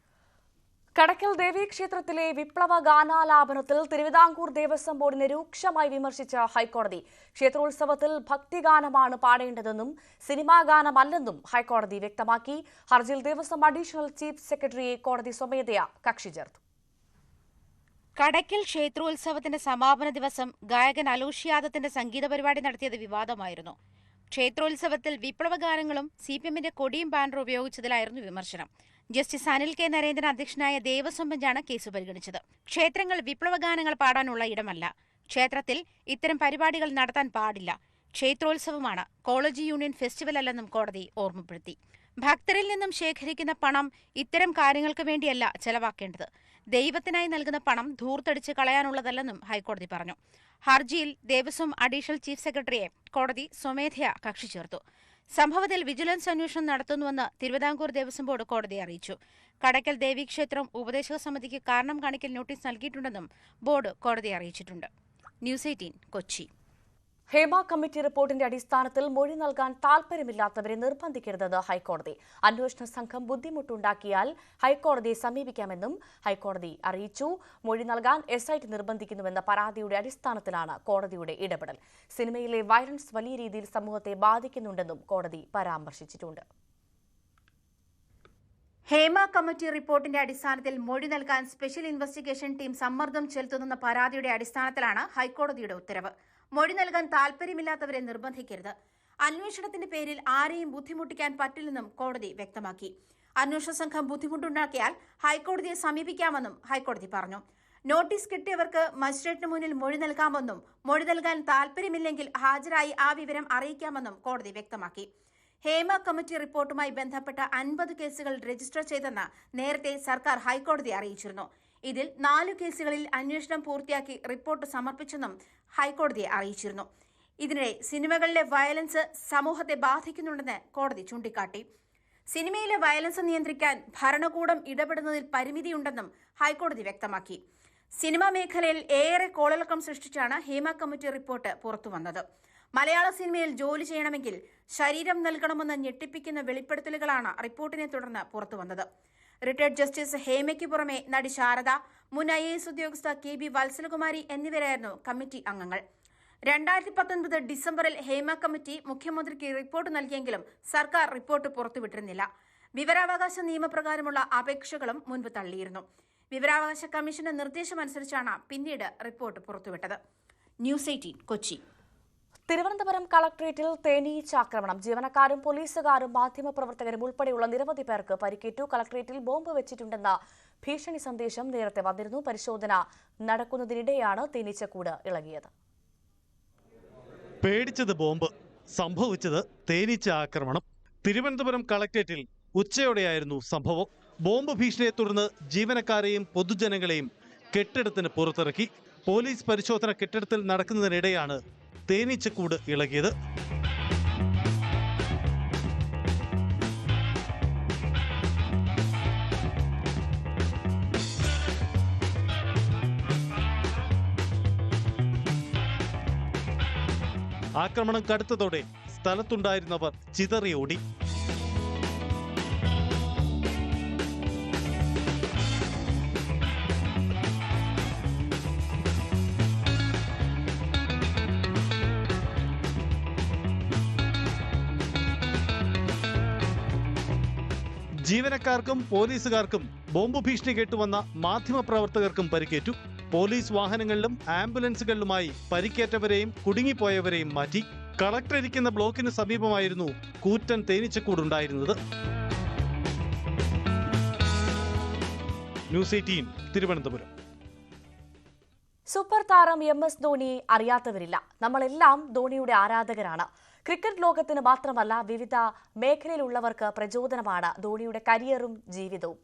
കടക്കൽ ദേവീക്ഷേത്രത്തിലെ വിപ്ലവ ഗാനാലാപനത്തിൽ തിരുവിതാംകൂർ ദേവസ്വം ബോർഡിനെ രൂക്ഷമായി വിമർശിച്ച ഹൈക്കോടതി. ക്ഷേത്രോത്സവത്തിൽ ഭക്തിഗാനമാണ് പാടേണ്ടതെന്നും സിനിമാ ഗാനമല്ലെന്നും ഹൈക്കോടതി വ്യക്തമാക്കി. ഹർജിയിൽ ദേവസ്വം അഡീഷണൽ ചീഫ് സെക്രട്ടറിയെ കോടതി സ്വമേധയാ കക്ഷി ചേർത്തു. കടയ്ക്കൽ ക്ഷേത്രോത്സവത്തിന്റെ സമാപന ദിവസം ഗായകൻ അലോഷ് യാദത്തിന്റെ സംഗീത പരിപാടി നടത്തിയത് വിവാദമായിരുന്നു. ക്ഷേത്രോത്സവത്തിൽ വിപ്ലവ ഗാനങ്ങളും CPMന്റെ കൊടിയും ബാനറും ഉപയോഗിച്ചതിലായിരുന്നു വിമർശനം. ജസ്റ്റിസ് അനിൽ കെ നരേന്ദ്രൻ അധ്യക്ഷനായ ദേവസ്വം ബെഞ്ചാണ് കേസ് പരിഗണിച്ചത്. ക്ഷേത്രങ്ങൾ വിപ്ലവഗാനങ്ങൾ പാടാനുള്ള ഇടമല്ല. ക്ഷേത്രത്തിൽ ഇത്തരം പരിപാടികൾ നടത്താൻ പാടില്ല. ക്ഷേത്രോത്സവമാണ്, കോളേജ് യൂണിയൻ ഫെസ്റ്റിവൽ അല്ലെന്നും കോടതി ഓർമ്മപ്പെടുത്തി. ഭക്തരിൽ നിന്നും ശേഖരിക്കുന്ന പണം ഇത്തരം കാര്യങ്ങൾക്ക് വേണ്ടിയല്ല ചെലവാക്കേണ്ടത്. ദൈവത്തിനായി നൽകുന്ന പണം ധൂർത്തടിച്ച് കളയാനുള്ളതല്ലെന്നും ഹൈക്കോടതി പറഞ്ഞു. ഹർജിയിൽ ദേവസ്വം അഡീഷണൽ ചീഫ് സെക്രട്ടറിയെ കോടതി സ്വമേധയാ കക്ഷി ചേർത്തു. സംഭവത്തിൽ വിജിലൻസ് അന്വേഷണം നടത്തുന്നുവെന്ന് തിരുവിതാംകൂർ ദേവസ്വം ബോർഡ് കോടതിയെ അറിയിച്ചു. കടയ്ക്കൽ ദേവീക്ഷേത്രം ഉപദേശക സമിതിക്ക് കാരണം കാണിക്കൽ നോട്ടീസ് നൽകിയിട്ടുണ്ടെന്നും ബോർഡ് കോടതിയെ അറിയിച്ചിട്ടുണ്ട്. ന്യൂസ് 18 കൊച്ചി. ഹേമ കമ്മിറ്റി റിപ്പോർട്ടിന്റെ അടിസ്ഥാനത്തിൽ മൊഴി നൽകാൻ താൽപര്യമില്ലാത്തവരെ നിർബന്ധിക്കരുതെന്ന് ഹൈക്കോടതി. അന്വേഷണ സംഘം ബുദ്ധിമുട്ടുണ്ടാക്കിയാൽ ഹൈക്കോടതിയെ സമീപിക്കാമെന്നും ഹൈക്കോടതി അറിയിച്ചു. മൊഴി നൽകാൻ SIT നിർബന്ധിക്കുന്നുവെന്ന പരാതിയുടെ അടിസ്ഥാനത്തിലാണ് കോടതിയുടെ ഇടപെടൽ. സിനിമയിലെ വയലൻസ് വലിയ രീതിയിൽ സമൂഹത്തെ ബാധിക്കുന്നുണ്ടെന്നും കോടതി പരാമർശിച്ചിട്ടുണ്ട്. ഹേമ കമ്മിറ്റി റിപ്പോർട്ടിന്റെ അടിസ്ഥാനത്തിൽ മൊഴി നൽകാൻ സ്പെഷ്യൽ ഇൻവെസ്റ്റിഗേഷൻ ടീം സമ്മർദ്ദം ചെലുത്തുന്ന പരാതിയുടെ അടിസ്ഥാനത്തിലാണ് ഹൈക്കോടതിയുടെ ഉത്തരവ്. മൊഴി നൽകാൻ താൽപര്യമില്ലാത്തവരെ നിർബന്ധിക്കരുത്. അന്വേഷണത്തിന്റെ പേരിൽ ആരെയും ബുദ്ധിമുട്ടിക്കാൻ പറ്റില്ലെന്നും കോടതി വ്യക്തമാക്കി. അന്വേഷണ സംഘം ബുദ്ധിമുട്ടുണ്ടാക്കിയാൽ ഹൈക്കോടതിയെ സമീപിക്കാമെന്നും ഹൈക്കോടതി പറഞ്ഞു. നോട്ടീസ് കിട്ടിയവർക്ക് മജിസ്ട്രേറ്റിന് മുന്നിൽ മൊഴി നൽകാമെന്നും മൊഴി നൽകാൻ താൽപര്യമില്ലെങ്കിൽ ഹാജരായി ആ വിവരം അറിയിക്കാമെന്നും കോടതി വ്യക്തമാക്കി. ഹേമ കമ്മിറ്റി റിപ്പോർട്ടുമായി ബന്ധപ്പെട്ട 50 കേസുകൾ രജിസ്റ്റർ ചെയ്തെന്ന് നേരത്തെ സർക്കാർ ഹൈക്കോടതിയെ അറിയിച്ചിരുന്നു. ഇതിൽ 4 കേസുകളിൽ അന്വേഷണം പൂർത്തിയാക്കി റിപ്പോർട്ട് സമർപ്പിച്ചെന്നും ഹൈക്കോടതിയെ അറിയിച്ചിരുന്നു. ഇതിനിടെ സിനിമകളിലെ വയലൻസ് സമൂഹത്തെ ബാധിക്കുന്നുണ്ടെന്ന് കോടതി ചൂണ്ടിക്കാട്ടി. സിനിമയിലെ വയലൻസ് നിയന്ത്രിക്കാൻ ഭരണകൂടം ഇടപെടുന്നതിൽ പരിമിതിയുണ്ടെന്നും ഹൈക്കോടതി വ്യക്തമാക്കി. സിനിമാ മേഖലയിൽ ഏറെ കോളിളക്കം സൃഷ്ടിച്ചാണ് ഹേമ കമ്മിറ്റി റിപ്പോർട്ട് പുറത്തുവന്നത്. മലയാള സിനിമയിൽ ജോലി ചെയ്യണമെങ്കിൽ ശരീരം നൽകണമെന്ന് ഞെട്ടിപ്പിക്കുന്ന വെളിപ്പെടുത്തലുകളാണ് റിപ്പോർട്ടിനെ തുടർന്ന് പുറത്തുവന്നത്. റിട്ടയർഡ് ജസ്റ്റിസ് ഹേമയ്ക്ക് പുറമെ നടി ശാരദ, മുൻ IAS ഉദ്യോഗസ്ഥ KB വത്സലകുമാരി എന്നിവരായിരുന്നു കമ്മിറ്റി അംഗങ്ങൾ. 2019 ഡിസംബറിൽ ഹേമ കമ്മിറ്റി മുഖ്യമന്ത്രിക്ക് റിപ്പോർട്ട് നൽകിയെങ്കിലും സർക്കാർ റിപ്പോർട്ട് പുറത്തുവിട്ടിരുന്നില്ല. വിവരാവകാശ നിയമപ്രകാരമുള്ള അപേക്ഷകളും മുൻപ് തള്ളിയിരുന്നു. വിവരാവകാശ കമ്മീഷന്റെ നിർദ്ദേശമനുസരിച്ചാണ് പിന്നീട് റിപ്പോർട്ട് പുറത്തുവിട്ടത്. ന്യൂസ് 18 കൊച്ചി. തിരുവനന്തപുരം കളക്ടറേറ്റിൽ തേനീച്ചാക്രമണം. ജീവനക്കാരും പോലീസുകാരും മാധ്യമപ്രവർത്തകരും ഉൾപ്പെടെയുള്ള നിരവധി പേർക്ക് പരിക്കേറ്റു. കളക്ടറേറ്റിൽ ബോംബ് വെച്ചിട്ടുണ്ടെന്ന ഭീഷണി സന്ദേശം നേരത്തെ വന്നിരുന്നു. പരിശോധന നടക്കുന്നതിനിടെയാണ് തേനീച്ചക്കൂട് ഇളകിയത്. പേടിച്ചത് ബോംബ്, സംഭവിച്ചത് തേനീച്ച ആക്രമണം. തിരുവനന്തപുരം കളക്ടറേറ്റിൽ ഉച്ചയോടെയായിരുന്നു സംഭവം. ബോംബ് ഭീഷണിയെ തുടർന്ന് ജീവനക്കാരെയും പൊതുജനങ്ങളെയും കെട്ടിടത്തിന് പുറത്തിറക്കി. പോലീസ് പരിശോധന കെട്ടിടത്തിൽ നടക്കുന്നതിനിടെയാണ് തേനീച്ചക്കൂട് ഇളകിയത്. ആക്രമണം കടുത്തതോടെ സ്ഥലത്തുണ്ടായിരുന്നവർ ചിതറിയോടി. ജീവനക്കാർക്കും പോലീസുകാർക്കും ബോംബ് ഭീഷണി കേട്ടുവന്ന മാധ്യമപ്രവർത്തകർക്കും പരിക്കേറ്റു. പോലീസ് വാഹനങ്ങളിലും ആംബുലൻസുകളിലുമായി പരിക്കേറ്റവരെയും കുടുങ്ങിപ്പോയവരെയും മാറ്റി. കളക്ടർ ഇരിക്കുന്ന ബ്ലോക്കിന് സമീപമായിരുന്നു കൂറ്റൻ തേനീച്ചക്കൂടുണ്ടായിരുന്നത്. ന്യൂസ് 18 തിരുവനന്തപുരം. സൂപ്പർ താരം MS ധോണി അറിയാത്തവരില്ല. നമ്മളെല്ലാം ധോണിയുടെ ആരാധകരാണ്. ക്രിക്കറ്റ് ലോകത്തിന് മാത്രമല്ല വിവിധ മേഖലയിലുള്ളവർക്ക് പ്രചോദനമാണ് ധോണിയുടെ കരിയറും ജീവിതവും.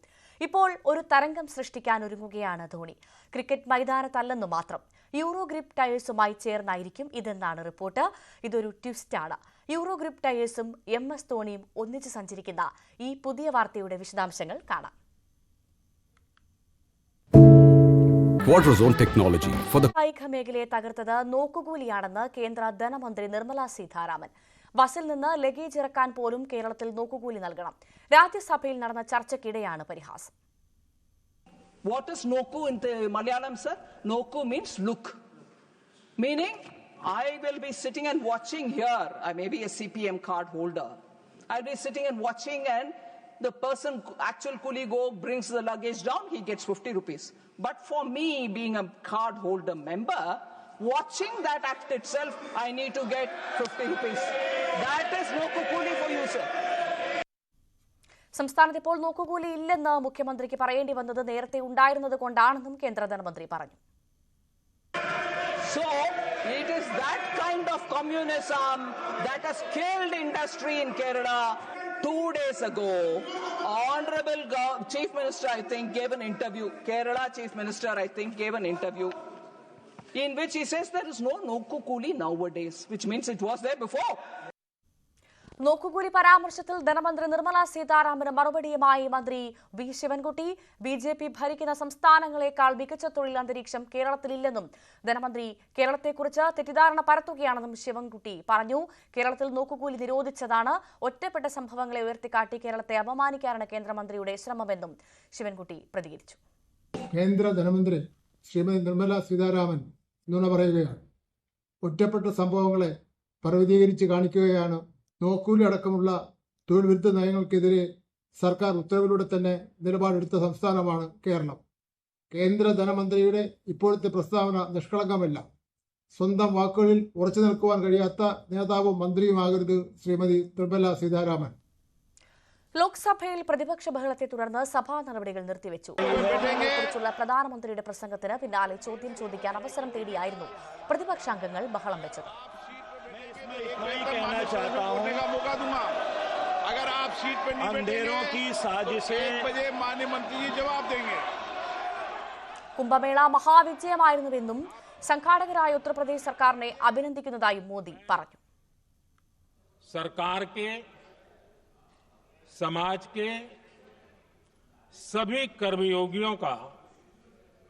ഇപ്പോൾ ഒരു തരംഗം സൃഷ്ടിക്കാൻ ഒരുങ്ങുകയാണ് ധോണി. ക്രിക്കറ്റ് മൈതാനത്തല്ലെന്നു മാത്രം, യൂറോ ഗ്രിപ്പ് ടയേഴ്സുമായി ചേർന്നായിരിക്കും ഇതെന്നാണ് റിപ്പോർട്ട്. ഇതൊരു ട്വിസ്റ്റാണ്. യൂറോ ഗ്രിപ്പ് ടയേഴ്സും MS ധോണിയും ഒന്നിച്ച് സഞ്ചരിക്കുന്ന ഈ പുതിയ വാർത്തയുടെ വിശദാംശങ്ങൾ കാണാം. കായിക മേഖലയെ തകർത്തത് നോക്കുകൂലിയാണെന്ന് കേന്ദ്ര ധനമന്ത്രി നിർമ്മല സീതാരാമൻ. ബസിൽ നിന്ന് ലഗേജ് ഇറക്കാൻ പോലും കേരളത്തിൽ നോക്കുകൂലി നൽകണം. രാജ്യസഭയിൽ നടന്ന ചർച്ചയ്ക്കിടെയാണ് പരിഹാസം. What is Noku in the Malayalam, sir? Noku means look. Meaning, I will be sitting and watching here. I may be a CPM card holder. I'll be sitting and watching, and the person, actual coolie brings the luggage down, he gets 50 rupees. But for me, being a card holder member, watching that act itself, I need to get 50 rupees. That is Noku coolie for you, sir. സംസ്ഥാനത്ത് ഇപ്പോൾ നോക്കുകൂലി ഇല്ലെന്ന് മുഖ്യമന്ത്രിക്ക് പറയേണ്ടി വന്നത് നേരത്തെ ഉണ്ടായിരുന്നത് കൊണ്ടാണെന്നും കേന്ദ്ര ധനമന്ത്രി പറഞ്ഞു. So it is that kind of communism that has killed industry in Kerala. 2 days ago, Honorable Chief Minister, I think, gave an interview. Kerala Chief Minister, I think, gave an interview in which he says there is no Nokukuli nowadays, which means it was there before. നോക്കുകൂലി പരാമർശത്തിൽ ധനമന്ത്രി നിർമ്മല സീതാരാമന് മറുപടിയുമായി മന്ത്രി V Sivankutty. BJP ഭരിക്കുന്ന സംസ്ഥാനങ്ങളെക്കാൾ മികച്ച തൊഴിൽ അന്തരീക്ഷം കേരളത്തിലില്ലെന്നും ധനമന്ത്രി കേരളത്തെക്കുറിച്ച് തെറ്റിദ്ധാരണ പരത്തുകയാണെന്നും ശിവൻകുട്ടി പറഞ്ഞു. കേരളത്തിൽ നോക്കുകൂലി നിരോധിച്ചതാണ്. ഒറ്റപ്പെട്ട സംഭവങ്ങളെ ഉയർത്തിക്കാട്ടി കേരളത്തെ അപമാനിക്കാനാണ് കേന്ദ്രമന്ത്രിയുടെ ശ്രമമെന്നും ശിവൻകുട്ടി പ്രതികരിച്ചു. കേന്ദ്ര ധനമന്ത്രി ശ്രീമതി നിർമ്മല സീതാരാമൻ നുണ പറയുകയാണ്. ഒറ്റപ്പെട്ട സംഭവങ്ങളെ പർവ്വതീകരിച്ച് കാണിക്കുകയാണ്. നോക്കൂലി അടക്കമുള്ള തൊഴിൽ വിരുദ്ധ നയങ്ങൾക്കെതിരെ സർക്കാർ ഉത്തരവിലൂടെ തന്നെ നിലപാടെടുത്ത സംസ്ഥാനമാണ് കേരളം. കേന്ദ്ര ധനമന്ത്രിയുടെ ഇപ്പോഴത്തെ പ്രസ്താവന നിഷ്കളങ്കമല്ല. സ്വന്തം വാക്കുകളിൽ ഉറച്ചു നിൽക്കുവാൻ കഴിയാത്ത നേതാവും മന്ത്രിയുമാകരുത് ശ്രീമതി നിർമ്മല സീതാരാമൻ. ലോക്സഭയിൽ പ്രതിപക്ഷ ബഹളത്തെ തുടർന്ന് സഭാ നടപടികൾ നിർത്തിവെച്ചു. കുറിച്ചുള്ള പ്രധാനമന്ത്രിയുടെ പ്രസംഗത്തിന് പിന്നാലെ ചോദ്യം ചോദിക്കാൻ അവസരം തേടിയായിരുന്നു പ്രതിപക്ഷാംഗങ്ങൾ ബഹളം വെച്ചത്. കുംഭമേള മഹാവിജയമായിരുന്നുവെന്നും സംഘാടകരായ ഉത്തർപ്രദേശ് സർക്കാരിനെ അഭിനന്ദിക്കുന്നതായും മോദി പറഞ്ഞു. സർക്കാർ के समाज के सभी कर्मयोगियों का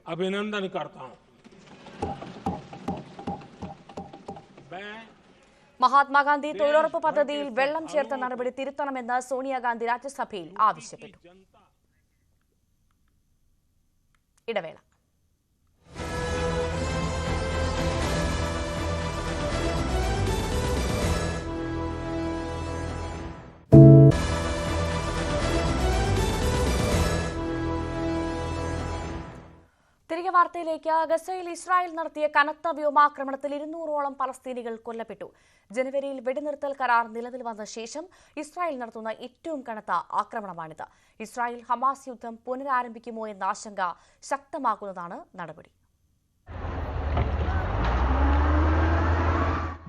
अभिनंदन करता हूं. മഹാത്മാഗാന്ധി തൊഴിലുറപ്പ് പദ്ധതിയിൽ വെള്ളം ചേർത്ത നടപടി തിരുത്തണമെന്ന് സോണിയാഗാന്ധി രാജ്യസഭയിൽ ആവശ്യപ്പെട്ടു. ഇടവേള. തിരികെ വാർത്തയിലേക്ക്. ഗസയിൽ ഇസ്രായേൽ നടത്തിയ കനത്ത വ്യോമാക്രമണത്തിൽ 200ഓളം പലസ്തീനികൾ കൊല്ലപ്പെട്ടു. ജനുവരിയിൽ വെടിനിർത്തൽ കരാർ നിലവിൽ വന്ന ശേഷം ഇസ്രായേൽ നടത്തുന്ന ഏറ്റവും കനത്ത ആക്രമണമാണിത്. ഇസ്രായേൽ ഹമാസ് യുദ്ധം പുനരാരംഭിക്കുമോ എന്ന ആശങ്ക ശക്തമാക്കുന്നതാണ് നടപടി.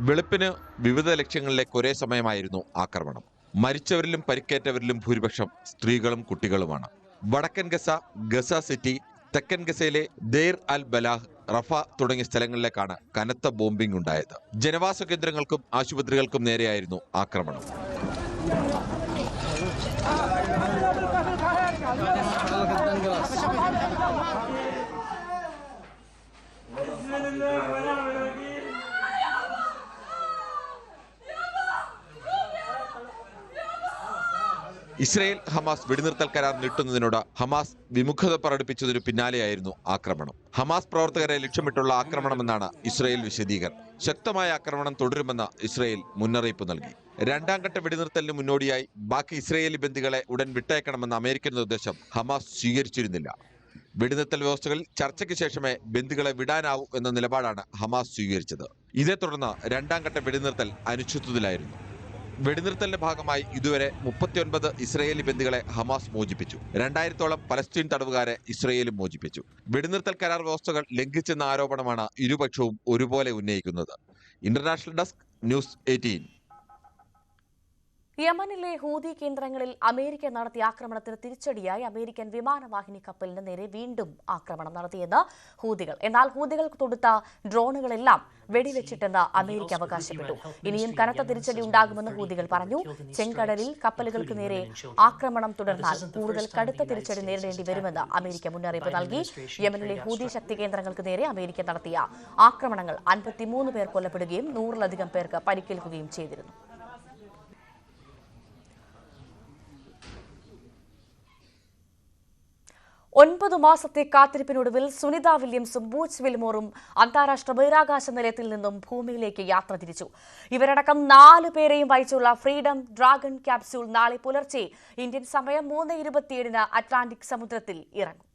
വെളുപ്പിന് വിവിധ ലക്ഷ്യങ്ങളിലേക്ക് ഒരേ സമയമായിരുന്നു ആക്രമണം. മരിച്ചവരിലും പരിക്കേറ്റവരിലും ഭൂരിപക്ഷം സ്ത്രീകളും കുട്ടികളുമാണ്. വടക്കൻ ഗസ, ഗസ സിറ്റി, തെക്കൻ ഗസയിലെ ദേർ അൽ ബലാഹ്, റഫ തുടങ്ങിയ സ്ഥലങ്ങളിലേക്കാണ് കനത്ത ബോംബിംഗ് ഉണ്ടായത്. ജനവാസ കേന്ദ്രങ്ങൾക്കും ആശുപത്രികൾക്കും നേരെയായിരുന്നു ആക്രമണം. ഇസ്രായേൽ ഹമാസ് വെടിനിർത്തൽ കരാർ നീട്ടുന്നതിനോട് ഹമാസ് വിമുഖത പ്രകടിപ്പിച്ചതിനു പിന്നാലെയായിരുന്നു ആക്രമണം. ഹമാസ് പ്രവർത്തകരെ ലക്ഷ്യമിട്ടുള്ള ആക്രമണമെന്നാണ് ഇസ്രായേൽ വിശദീകരണം. ശക്തമായ ആക്രമണം തുടരുമെന്ന് ഇസ്രായേൽ മുന്നറിയിപ്പ് നൽകി. രണ്ടാം ഘട്ട വെടിനിർത്തലിന് മുന്നോടിയായി ബാക്കി ഇസ്രായേലി ബന്ദികളെ ഉടൻ വിട്ടയക്കണമെന്ന അമേരിക്കൻ നിർദ്ദേശം ഹമാസ് സ്വീകരിച്ചിരുന്നില്ല. വെടിനിർത്തൽ വ്യവസ്ഥകളിൽ ചർച്ചയ്ക്ക് ശേഷമേ ബന്ദികളെ വിടാനാവൂ എന്ന നിലപാടാണ് ഹമാസ് സ്വീകരിച്ചത്. ഇതേ തുടർന്ന് രണ്ടാം ഘട്ട വെടിനിർത്തൽ അനിശ്ചിതത്വത്തിലായിരുന്നു. വെടിനിർത്തലിന്റെ ഭാഗമായി ഇതുവരെ 39 ഇസ്രായേലി ബന്ദികളെ ഹമാസ് മോചിപ്പിച്ചു. 2000ഓളം പലസ്തീൻ തടവുകാരെ ഇസ്രായേലും മോചിപ്പിച്ചു. വെടിനിർത്തൽ കരാർ വ്യവസ്ഥകൾ ലംഘിച്ചെന്ന ആരോപണമാണ് ഇരുപക്ഷവും ഒരുപോലെ ഉന്നയിക്കുന്നത്. International desk, news 18. യമനിലെ ഹൂതി കേന്ദ്രങ്ങളിൽ അമേരിക്ക നടത്തിയ ആക്രമണത്തിന് തിരിച്ചടിയായി അമേരിക്കൻ വിമാനവാഹിനി കപ്പലിന് നേരെ വീണ്ടും ആക്രമണം നടത്തിയെന്ന് ഹൂതികൾ. എന്നാൽ ഹൂതികൾ തൊടുത്ത ഡ്രോണുകളെല്ലാം വെടിവെച്ചിട്ടെന്ന് അമേരിക്ക അവകാശപ്പെട്ടു. ഇനിയും കനത്ത തിരിച്ചടി ഉണ്ടാകുമെന്ന് ഹൂതികൾ പറഞ്ഞു. ചെങ്കടലിൽ കപ്പലുകൾക്ക് നേരെ ആക്രമണം തുടർന്നാൽ കൂടുതൽ കടുത്ത തിരിച്ചടി നേരിടേണ്ടി വരുമെന്ന് അമേരിക്ക മുന്നറിയിപ്പ് നൽകി. യമനിലെ ഹൂതി ശക്തി കേന്ദ്രങ്ങൾക്ക് നേരെ അമേരിക്ക നടത്തിയ ആക്രമണങ്ങൾ 53 പേർ കൊല്ലപ്പെടുകയും 100-ലധികം പേർക്ക് പരിക്കേൽക്കുകയും ചെയ്തിരുന്നു. 9 മാസത്തെ കാത്തിരിപ്പിനൊടുവിൽ സുനിത വില്യംസും ബൂച്ച് വിൽമോറും അന്താരാഷ്ട്ര ബഹിരാകാശ നിലയത്തിൽ നിന്നും ഭൂമിയിലേക്ക് യാത്ര തിരിച്ചു. ഇവരടക്കം 4 പേരെയും വഹിച്ചുള്ള ഫ്രീഡം ഡ്രാഗൺ ക്യാപ്സ്യൂൾ നാളെ പുലർച്ചെ ഇന്ത്യൻ സമയം 3:27-ന് അറ്റ്ലാന്റിക് സമുദ്രത്തിൽ ഇറങ്ങും.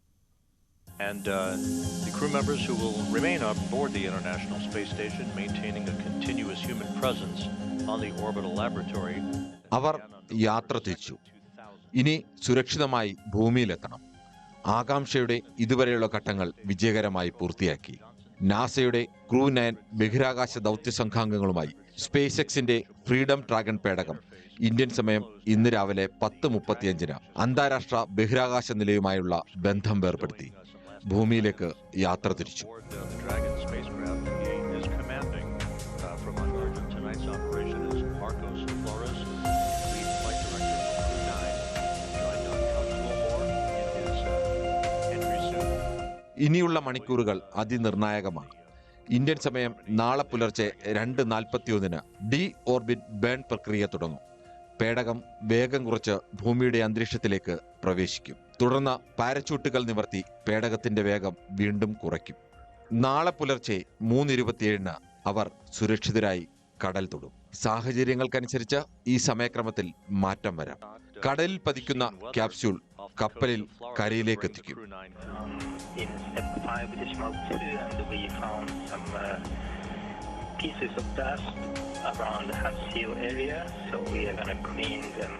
And the crew members who will remain on board the International Space Station, maintaining a continuous human presence on the orbital laboratory. അവർ യാത്ര തിരിച്ചു. ഇനി സുരക്ഷിതമായി ഭൂമിയിലെത്തണം. ആകാംക്ഷയുടെ ഇതുവരെയുള്ള ഘട്ടങ്ങൾ വിജയകരമായി പൂർത്തിയാക്കി. നാസയുടെ ക്രൂ 9 ബഹിരാകാശ ദൗത്യ സംഘാംഗങ്ങളുമായി സ്പേസ് എക്സിന്റെ ഫ്രീഡം ഡ്രാഗൺ പേടകം ഇന്ത്യൻ സമയം ഇന്ന് രാവിലെ 10:35 അന്താരാഷ്ട്ര ബഹിരാകാശ നിലയവുമായുള്ള ബന്ധം വേർപെടുത്തി ഭൂമിയിലേക്ക് യാത്ര തിരിച്ചു. ഇനിയുള്ള മണിക്കൂറുകൾ അതിനിർണായകമാണ്. ഇന്ത്യൻ സമയം നാളെ പുലർച്ചെ 2:41 ഡി ഓർബിറ്റ് ബേൺ പ്രക്രിയ തുടങ്ങും. പേടകം വേഗം കുറച്ച് ഭൂമിയുടെ അന്തരീക്ഷത്തിലേക്ക് പ്രവേശിക്കും. തുടർന്ന് പാരച്യൂട്ടുകൾ നിവർത്തി പേടകത്തിന്റെ വേഗം വീണ്ടും കുറയ്ക്കും. നാളെ പുലർച്ചെ 3:27 അവർ സുരക്ഷിതരായി കടൽ തൊടും. സാഹചര്യങ്ങൾക്കനുസരിച്ച് ഈ സമയക്രമത്തിൽ മാറ്റം വരാം. കടലിൽ പതിക്കുന്ന ക്യാപ്സ്യൂൾ കപ്പലിൽ കരയിലേക്ക് എത്തിക്കും. In step 5 with the smoke 2, and we found some pieces of dust around the Hatsil area, so we are going to clean them.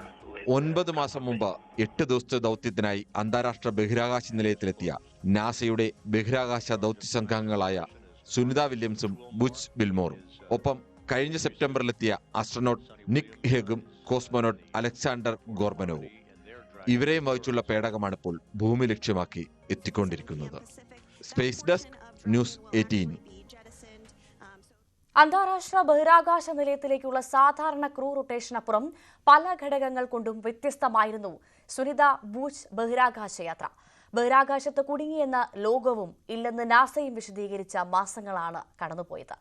9 മാസം മുമ്പ് 8 ദിവസത്തെ ദൗത്യത്തിനായി അന്താരാഷ്ട്ര ബഹിരാകാശ നിലയത്തിലെത്തിയ നാസയുടെ ബഹിരാകാശ ദൗത്യ സംഘാംഗങ്ങളായ സുനിത വില്യംസും ബുച്ച് ബിൽമോറും ഒപ്പം കഴിഞ്ഞ സെപ്റ്റംബറിലെത്തിയ ആസ്ട്രോനോട്ട് നിക് ഹേഗും കോസ്മോനോട്ട് അലക്സാണ്ടർ ഗോർബനോവും. ഇവരെയും വഹിച്ചുള്ള പേടകമാണിപ്പോൾ ഭൂമി ലക്ഷ്യമാക്കി എത്തിക്കൊണ്ടിരിക്കുന്നത്. Space desk, news 18. അന്താരാഷ്ട്ര ബഹിരാകാശ നിലയത്തിലേക്കുള്ള സാധാരണ ക്രൂ റൊട്ടേഷനപ്പുറം പല ഘടകങ്ങൾ കൊണ്ടും വ്യത്യസ്തമായിരുന്നു സുനിത ബൂച്ച് ബഹിരാകാശ യാത്ര. ബഹിരാകാശത്ത് കുടുങ്ങിയെന്ന ലോകവും ഇല്ലെന്ന് നാസയും വിശദീകരിച്ച മാസങ്ങളാണ് കടന്നുപോയത്.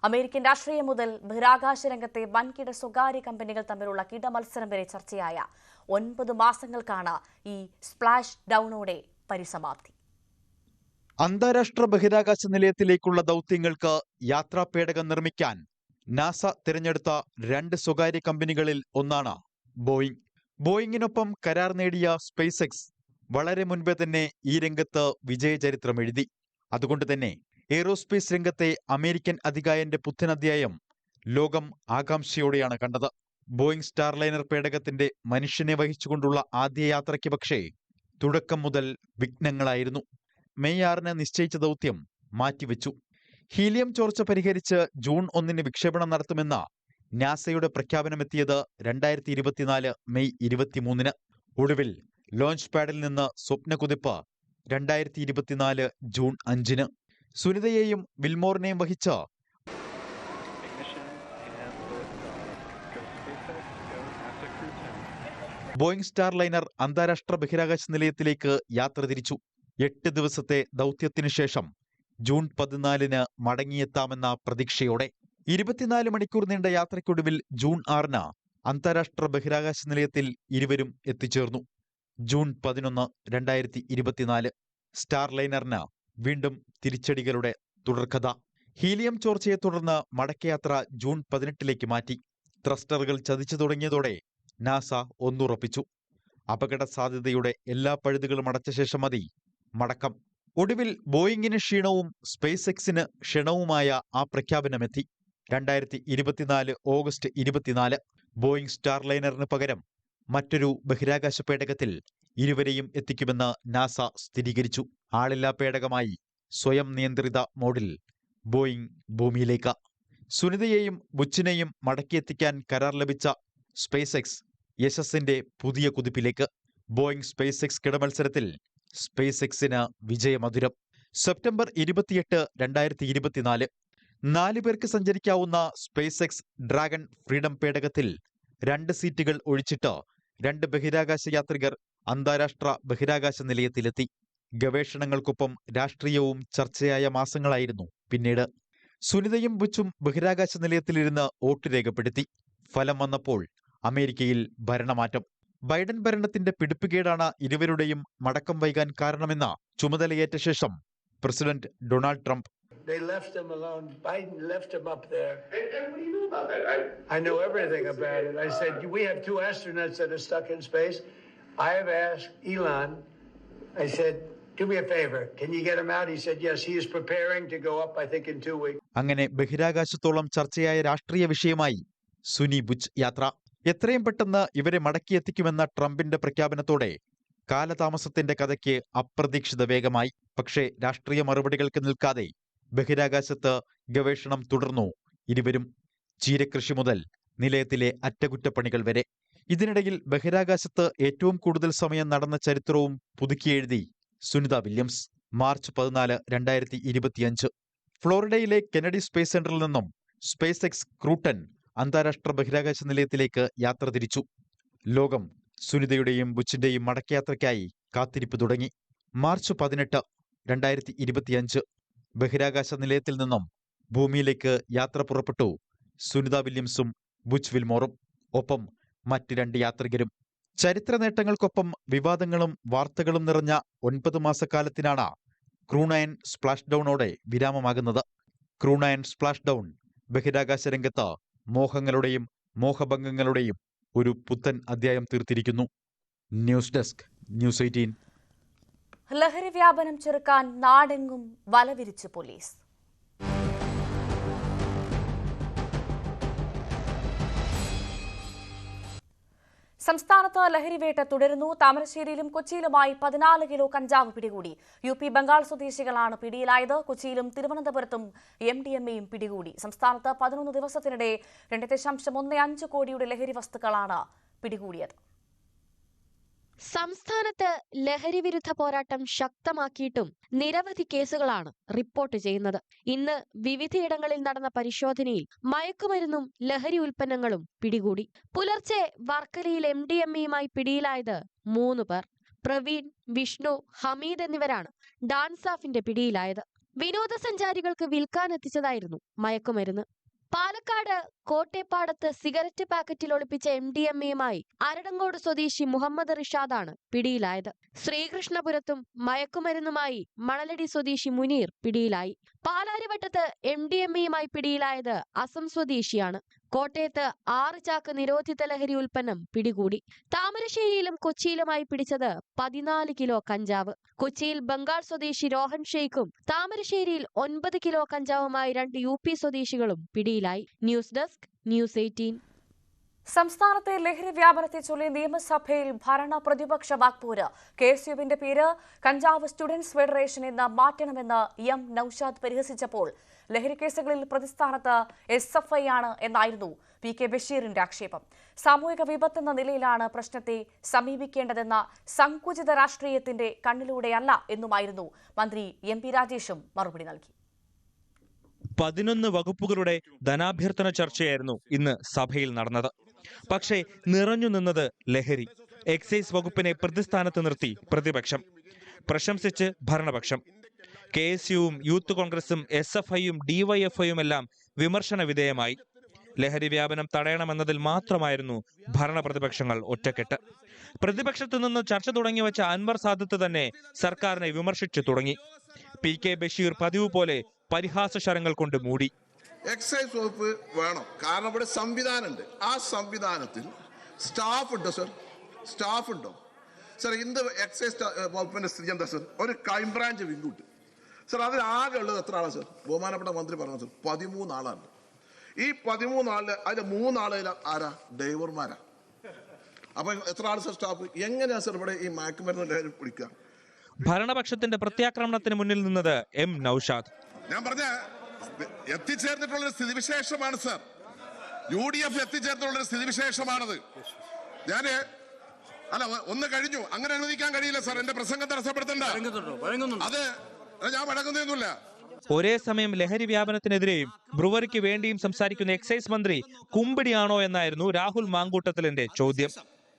അമേരിക്കൻ രാഷ്ട്രീയം മുതൽ ബഹിരാകാശ രംഗത്തെ വൻകിട സ്വകാര്യ കമ്പനികൾ തമ്മിലുള്ള കിടമത്സരം വരെ ചർച്ചയായ 9 മാസങ്ങൾക്കാണ് ഈ സ്പ്ലാഷ് ഡൌണോടെ പരിസമാപ്തി. അന്താരാഷ്ട്ര ബഹിരാകാശ നിലയത്തിലേക്കുള്ള ദൗത്യങ്ങൾക്ക് യാത്രാ പേടകം നിർമ്മിക്കാൻ നാസ തിരഞ്ഞെടുത്ത 2 സ്വകാര്യ കമ്പനികളിൽ ഒന്നാണ് ബോയിങ്. ബോയിങ്ങിനൊപ്പം കരാർ നേടിയ സ്പേസ് എക്സ് വളരെ മുൻപേ തന്നെ ഈ രംഗത്ത് വിജയചരിത്രം എഴുതി. അതുകൊണ്ട് തന്നെ എയ്റോസ്പേസ് രംഗത്തെ അമേരിക്കൻ അതികായന്റെ പുത്തനധ്യായം ലോകം ആകാംക്ഷയോടെയാണ് കണ്ടത്. ബോയിങ് സ്റ്റാർലൈനർ പേടകത്തിന്റെ മനുഷ്യനെ വഹിച്ചുകൊണ്ടുള്ള ആദ്യ യാത്രയ്ക്ക് പക്ഷേ തുടക്കം മുതൽ വിഘ്നങ്ങളായിരുന്നു. മെയ് 6 നിശ്ചയിച്ച ദൗത്യം മാറ്റിവെച്ചു. ഹീലിയം ചോർച്ച പരിഹരിച്ച് ജൂൺ 1 വിക്ഷേപണം നടത്തുമെന്ന നാസയുടെ പ്രഖ്യാപനമെത്തിയത് 2024 മെയ് 23. ഒടുവിൽ ലോഞ്ച് പാഡിൽ നിന്ന് സ്വപ്നകുതിപ്പ് 2024 ജൂൺ 5. സുനിതയെയും വിൽമോറിനെയും വഹിച്ച ബോയിങ് സ്റ്റാർലൈനർ അന്താരാഷ്ട്ര ബഹിരാകാശ നിലയത്തിലേക്ക് യാത്ര തിരിച്ചു. 8 ദിവസത്തെ ദൗത്യത്തിനു ശേഷം ജൂൺ 14 മടങ്ങിയെത്താമെന്ന പ്രതീക്ഷയോടെ 24 മണിക്കൂർ നീണ്ട യാത്രയ്ക്കൊടുവിൽ ജൂൺ 6 അന്താരാഷ്ട്ര ബഹിരാകാശ നിലയത്തിൽ ഇരുവരും എത്തിച്ചേർന്നു. ജൂൺ 11, 2024 സ്റ്റാർലൈനറിന് വീണ്ടും തിരിച്ചടികളുടെ തുടർക്കഥ. ഹീലിയം ചോർച്ചയെ തുടർന്ന് മടക്കയാത്ര ജൂൺ 18 മാറ്റി. ത്രസ്റ്ററുകൾ ചതിച്ചു തുടങ്ങിയതോടെ നാസ ഒന്നുറപ്പിച്ചു. അപകട സാധ്യതയുടെ എല്ലാ പഴുതുകളും അടച്ച ശേഷം മതി മടക്കം. ഒടുവിൽ ബോയിങ്ങിന് ക്ഷീണവും സ്പേസ് എക്സിന് ക്ഷണവുമായ ആ പ്രഖ്യാപനമെത്തി. 2024 ഓഗസ്റ്റ് 24 ബോയിങ് സ്റ്റാർലൈനറിന് പകരം മറ്റൊരു ബഹിരാകാശ പേടകത്തിൽ ഇരുവരെയും എത്തിക്കുമെന്ന് നാസ സ്ഥിരീകരിച്ചു. ആളില്ലാ പേടകമായി സ്വയം നിയന്ത്രിത മോഡിൽ ബോയിങ് ഭൂമിയിലേക്ക്. സുനിതയെയും ബുച്ചിനെയും മടക്കിയെത്തിക്കാൻ കരാർ ലഭിച്ച സ്പേസ് എക്സ് യശസ്സിന്റെ പുതിയ കുതിപ്പിലേക്ക്. ബോയിങ് സ്പേസ് എക്സ് കിടമത്സരത്തിൽ സ്പേസ് എക്സിന് വിജയമധുരം. സെപ്റ്റംബർ 28, 2024 4 പേർക്ക് സഞ്ചരിക്കാവുന്ന സ്പേസ് എക്സ് ഡ്രാഗൺ ഫ്രീഡം പേടകത്തിൽ 2 സീറ്റുകൾ ഒഴിച്ചിട്ട് 2 ബഹിരാകാശ യാത്രികർ അന്താരാഷ്ട്ര ബഹിരാകാശ നിലയത്തിലെത്തി. ഗവേഷണങ്ങൾക്കൊപ്പം രാഷ്ട്രീയവും ചർച്ചയായ മാസങ്ങളായിരുന്നു പിന്നീട്. സുനിതയും ബുച്ചും ബഹിരാകാശ നിലയത്തിലിരുന്ന് വോട്ട് രേഖപ്പെടുത്തി. ഫലം വന്നപ്പോൾ അമേരിക്കയിൽ ഭരണമാറ്റം. ബൈഡൻ ഭരണത്തിന്റെ പിടിപ്പുകേടാണ് ഇരുവരുടെയും മടക്കം വൈകാൻ കാരണമെന്ന ചുമതലയേറ്റ ശേഷം president Donald Trump They left him alone. Biden left him up there. And what do you know about that? I know everything about it. I said, we have 2 astronauts that are stuck in space. I have asked Elon, I said, do me a favor. Can you get him out? He said, yes, he is preparing to go up, I think, in 2 weeks. അങ്ങനെ ബഹിരാകാശത്തോളം ചർച്ചയായ രാഷ്ട്രീയ വിഷയമായി Suni Butch യാത്ര. എത്രയും പെട്ടെന്ന് ഇവരെ മടക്കിയെത്തിക്കുമെന്ന ട്രംപിന്റെ പ്രഖ്യാപനത്തോടെ കാലതാമസത്തിന്റെ കഥയ്ക്ക് അപ്രതീക്ഷിത വേഗമായി. പക്ഷേ രാഷ്ട്രീയ മറുപടികൾക്ക് നിൽക്കാതെ ബഹിരാകാശത്ത് ഗവേഷണം തുടർന്നു ഇരുവരും. ചീരകൃഷി മുതൽ നിലയത്തിലെ അറ്റകുറ്റപ്പണികൾ വരെ. ഇതിനിടയിൽ ബഹിരാകാശത്ത് ഏറ്റവും കൂടുതൽ സമയം നടന്ന ചരിത്രവും പുതുക്കിയെഴുതി സുനിത വില്യംസ്. മാർച്ച് 14, 2025 ഫ്ലോറിഡയിലെ കെനഡി സ്പേസ് സെന്ററിൽ നിന്നും സ്പേസ് എക്സ് ക്രൂട്ടൺ അന്താരാഷ്ട്ര ബഹിരാകാശ നിലയത്തിലേക്ക് യാത്ര തിരിച്ചു. ലോകം സുനിതയുടെയും ബുച്ചിന്റെയും മടക്കയാത്രയ്ക്കായി കാത്തിരിപ്പ് തുടങ്ങി. മാർച്ച് 18, 2025 ബഹിരാകാശ നിലയത്തിൽ നിന്നും ഭൂമിയിലേക്ക് യാത്ര പുറപ്പെട്ടു സുനിത വില്യംസും ബുച്ച് വിൽമോറും. ഒപ്പം മറ്റ് 2 യാത്രികരും. ചരിത്ര നേട്ടങ്ങൾക്കൊപ്പം വിവാദങ്ങളും വാർത്തകളും നിറഞ്ഞ 9 മാസക്കാലത്തിനാണ് ക്രൂ 9 സ്പ്ലാഷ് ഡൌണോടെ വിരാമമാകുന്നത്. ക്രൂ 9 സ്പ്ലാഷ് ഡൌൺ ബഹിരാകാശ രംഗത്ത് മോഹങ്ങളുടെയും മോഹഭംഗങ്ങളുടെയും ഒരു പുത്തൻ അധ്യായം തീർത്തിരിക്കുന്നു. News desk, news 18. ലഹരി വ്യാപനം ചെറുക്കാൻ നാടെങ്ങും വലവിരിച്ച് പോലീസ്. സംസ്ഥാനത്ത് ലഹരിവേട്ട തുടരുന്നു. താമരശ്ശേരിയിലും കൊച്ചിയിലുമായി 14 കിലോ കഞ്ചാവ് പിടികൂടി. UP ബംഗാൾ സ്വദേശികളാണ് പിടിയിലായത്. കൊച്ചിയിലും തിരുവനന്തപുരത്തും MDMAയും പിടികൂടി. സംസ്ഥാനത്ത് 11 ദിവസത്തിനിടെ 2.15 കോടിയുടെ ലഹരി വസ്തുക്കളാണ് പിടികൂടിയത്. സംസ്ഥാനത്ത് ലഹരിവിരുദ്ധ പോരാട്ടം ശക്തമാക്കിയിട്ടും നിരവധി കേസുകളാണ് റിപ്പോർട്ട് ചെയ്യുന്നത്. ഇന്ന് വിവിധയിടങ്ങളിൽ നടന്ന പരിശോധനയിൽ മയക്കുമരുന്നും ലഹരി ഉൽപ്പന്നങ്ങളും പിടികൂടി. പുലർച്ചെ വർക്കലയിൽ MDMAയുമായി പിടിയിലായത് 3 പേർ. പ്രവീൺ, വിഷ്ണു, ഹമീദ് എന്നിവരാണ് ഡാൻസാഫിന്റെ പിടിയിലായത്. വിനോദസഞ്ചാരികൾക്ക് വിൽക്കാനെത്തിച്ചതായിരുന്നു മയക്കുമരുന്ന്. പാലക്കാട് കോട്ടേപ്പാടത്ത് സിഗരറ്റ് പാക്കറ്റിൽ ഒളിപ്പിച്ച MDMAയുമായി അരടങ്കോട് സ്വദേശി മുഹമ്മദ് റിഷാദാണ് പിടിയിലായത്. ശ്രീകൃഷ്ണപുരത്തും മയക്കുമരുന്നുമായി മണലടി സ്വദേശി മുനീർ പിടിയിലായി. പാലാരിവട്ടത്ത് MDMAയുമായി പിടിയിലായത് അസം സ്വദേശിയാണ്. കോട്ടയത്ത് 6 ചാക്ക് നിരോധിത ലഹരി ഉൽപ്പന്നം പിടികൂടി. താമരശ്ശേരിയിലും കൊച്ചിയിലുമായി പിടിച്ചത് 14 കിലോ കഞ്ചാവ്. കൊച്ചിയിൽ ബംഗാൾ സ്വദേശി രോഹൻ ഷെയ്ഖും താമരശ്ശേരിയിൽ 9 കിലോ കഞ്ചാവുമായി 2 UP സ്വദേശികളും പിടിയിലായി. News desk, news 18. സംസ്ഥാനത്തെ ലഹരി വ്യാപനത്തെ ചൊല്ലി നിയമസഭയിൽ ഭരണ പ്രതിപക്ഷ വാക്പോര്. KSUവിന്റെ പേര് കഞ്ചാവ് സ്റ്റുഡൻസ് ഫെഡറേഷൻ എന്ന് മാറ്റണമെന്ന് M നൌഷാദ് പരിഹസിച്ചപ്പോൾ ലഹരി കേസുകളിൽ പ്രതിസ്ഥാനത്ത് SFI ആണ് എന്നായിരുന്നു PK ബഷീറിന്റെ ആക്ഷേപം. സാമൂഹിക വിപത്തെന്ന നിലയിലാണ് പ്രശ്നത്തെ സമീപിക്കേണ്ടതെന്ന സങ്കുചിത രാഷ്ട്രീയത്തിന്റെ കണ്ണിലൂടെയല്ല എന്നുമായിരുന്നു മന്ത്രി MP രാജേഷും മറുപടി നൽകി. 11 വകുപ്പുകളുടെ ധനാഭ്യർത്ഥന ചർച്ചയായിരുന്നു ഇന്ന് സഭയിൽ നടന്നത്. പക്ഷേ നിറഞ്ഞു നിന്നത് ലഹരി. എക്സൈസ് വകുപ്പിനെ പ്രതിസ്ഥാനത്ത് നിർത്തി പ്രതിപക്ഷം, പ്രശംസിച്ച് ഭരണപക്ഷം. KSUവും യൂത്ത് കോൺഗ്രസും SFIയും DYFIയും എല്ലാം വിമർശന വിധേയമായി. ലഹരി വ്യാപനം തടയണമെന്നതിൽ മാത്രമായിരുന്നു ഭരണ പ്രതിപക്ഷങ്ങൾ ഒറ്റക്കെട്ട്. പ്രതിപക്ഷത്തു നിന്ന് ചർച്ച തുടങ്ങിവെച്ച അൻവർ സാദത്ത് തന്നെ സർക്കാരിനെ വിമർശിച്ചു തുടങ്ങി. PK ബഷീർ പതിവ് പോലെ പരിഹാസശരങ്ങൾ കൊണ്ട് മൂടി. എക്സൈസ് വകുപ്പ് വേണം, കാരണം ഇവിടെ സംവിധാനമുണ്ട്. ആ സംവിധാനത്തിൽ സ്റ്റാഫ് ഉണ്ടോ സർ? സ്റ്റാഫ് ഉണ്ടോ സർ? ഇന്ത് എക്സൈസ് വകുപ്പിന്റെ സ്ഥിതി എന്താ സർ? ഒരു ക്രൈംബ്രാഞ്ച് വിങ്കൂട്ട് സർ, അതിൽ ആകെ ഉള്ളത് എത്ര ആളാണ് സർ? ബഹുമാനപ്പെട്ട മന്ത്രി പറഞ്ഞു സർ, 13 ആളാണ്. ഈ 13 ആളില് അതിൽ 3 ആളിൽ ആരാ? ഡ്രൈവർമാരാ. അപ്പൊ എത്ര ആൾ സർ സ്റ്റാഫ്? എങ്ങനെയാ സർ ഇവിടെ ഈ മയക്കുമരുന്ന് പിടിക്കുക? ഭരണപക്ഷത്തിന്റെ പ്രത്യാക്രമണത്തിന് മുന്നിൽ നിന്നത് M നൌഷാദ്. ഞാൻ പറഞ്ഞ എത്തിച്ചേർന്നിട്ടുള്ളൊരു സ്ഥിതിവിശേഷമാണ് സർ. UDF എത്തിച്ചേർന്നിട്ടുള്ളൊരു സ്ഥിതിവിശേഷമാണത്. ഞാന് അല്ല ഒന്ന് കഴിഞ്ഞു, അങ്ങനെ അനുവദിക്കാൻ കഴിയില്ല സർ. എന്റെ പ്രസംഗം തടസ്സപ്പെടുത്തണ്ട. അത് ഞാൻ വഴങ്ങുന്നൊന്നുമില്ല. ഒരേ സമയം ലഹരി വ്യാപനത്തിനെതിരെയും ബ്രുവറിക്ക് വേണ്ടിയും സംസാരിക്കുന്ന എക്സൈസ് മന്ത്രി കുമ്പിടിയാണോ എന്നായിരുന്നു രാഹുൽ മാങ്കൂട്ടത്തിലിന്റെ ചോദ്യം.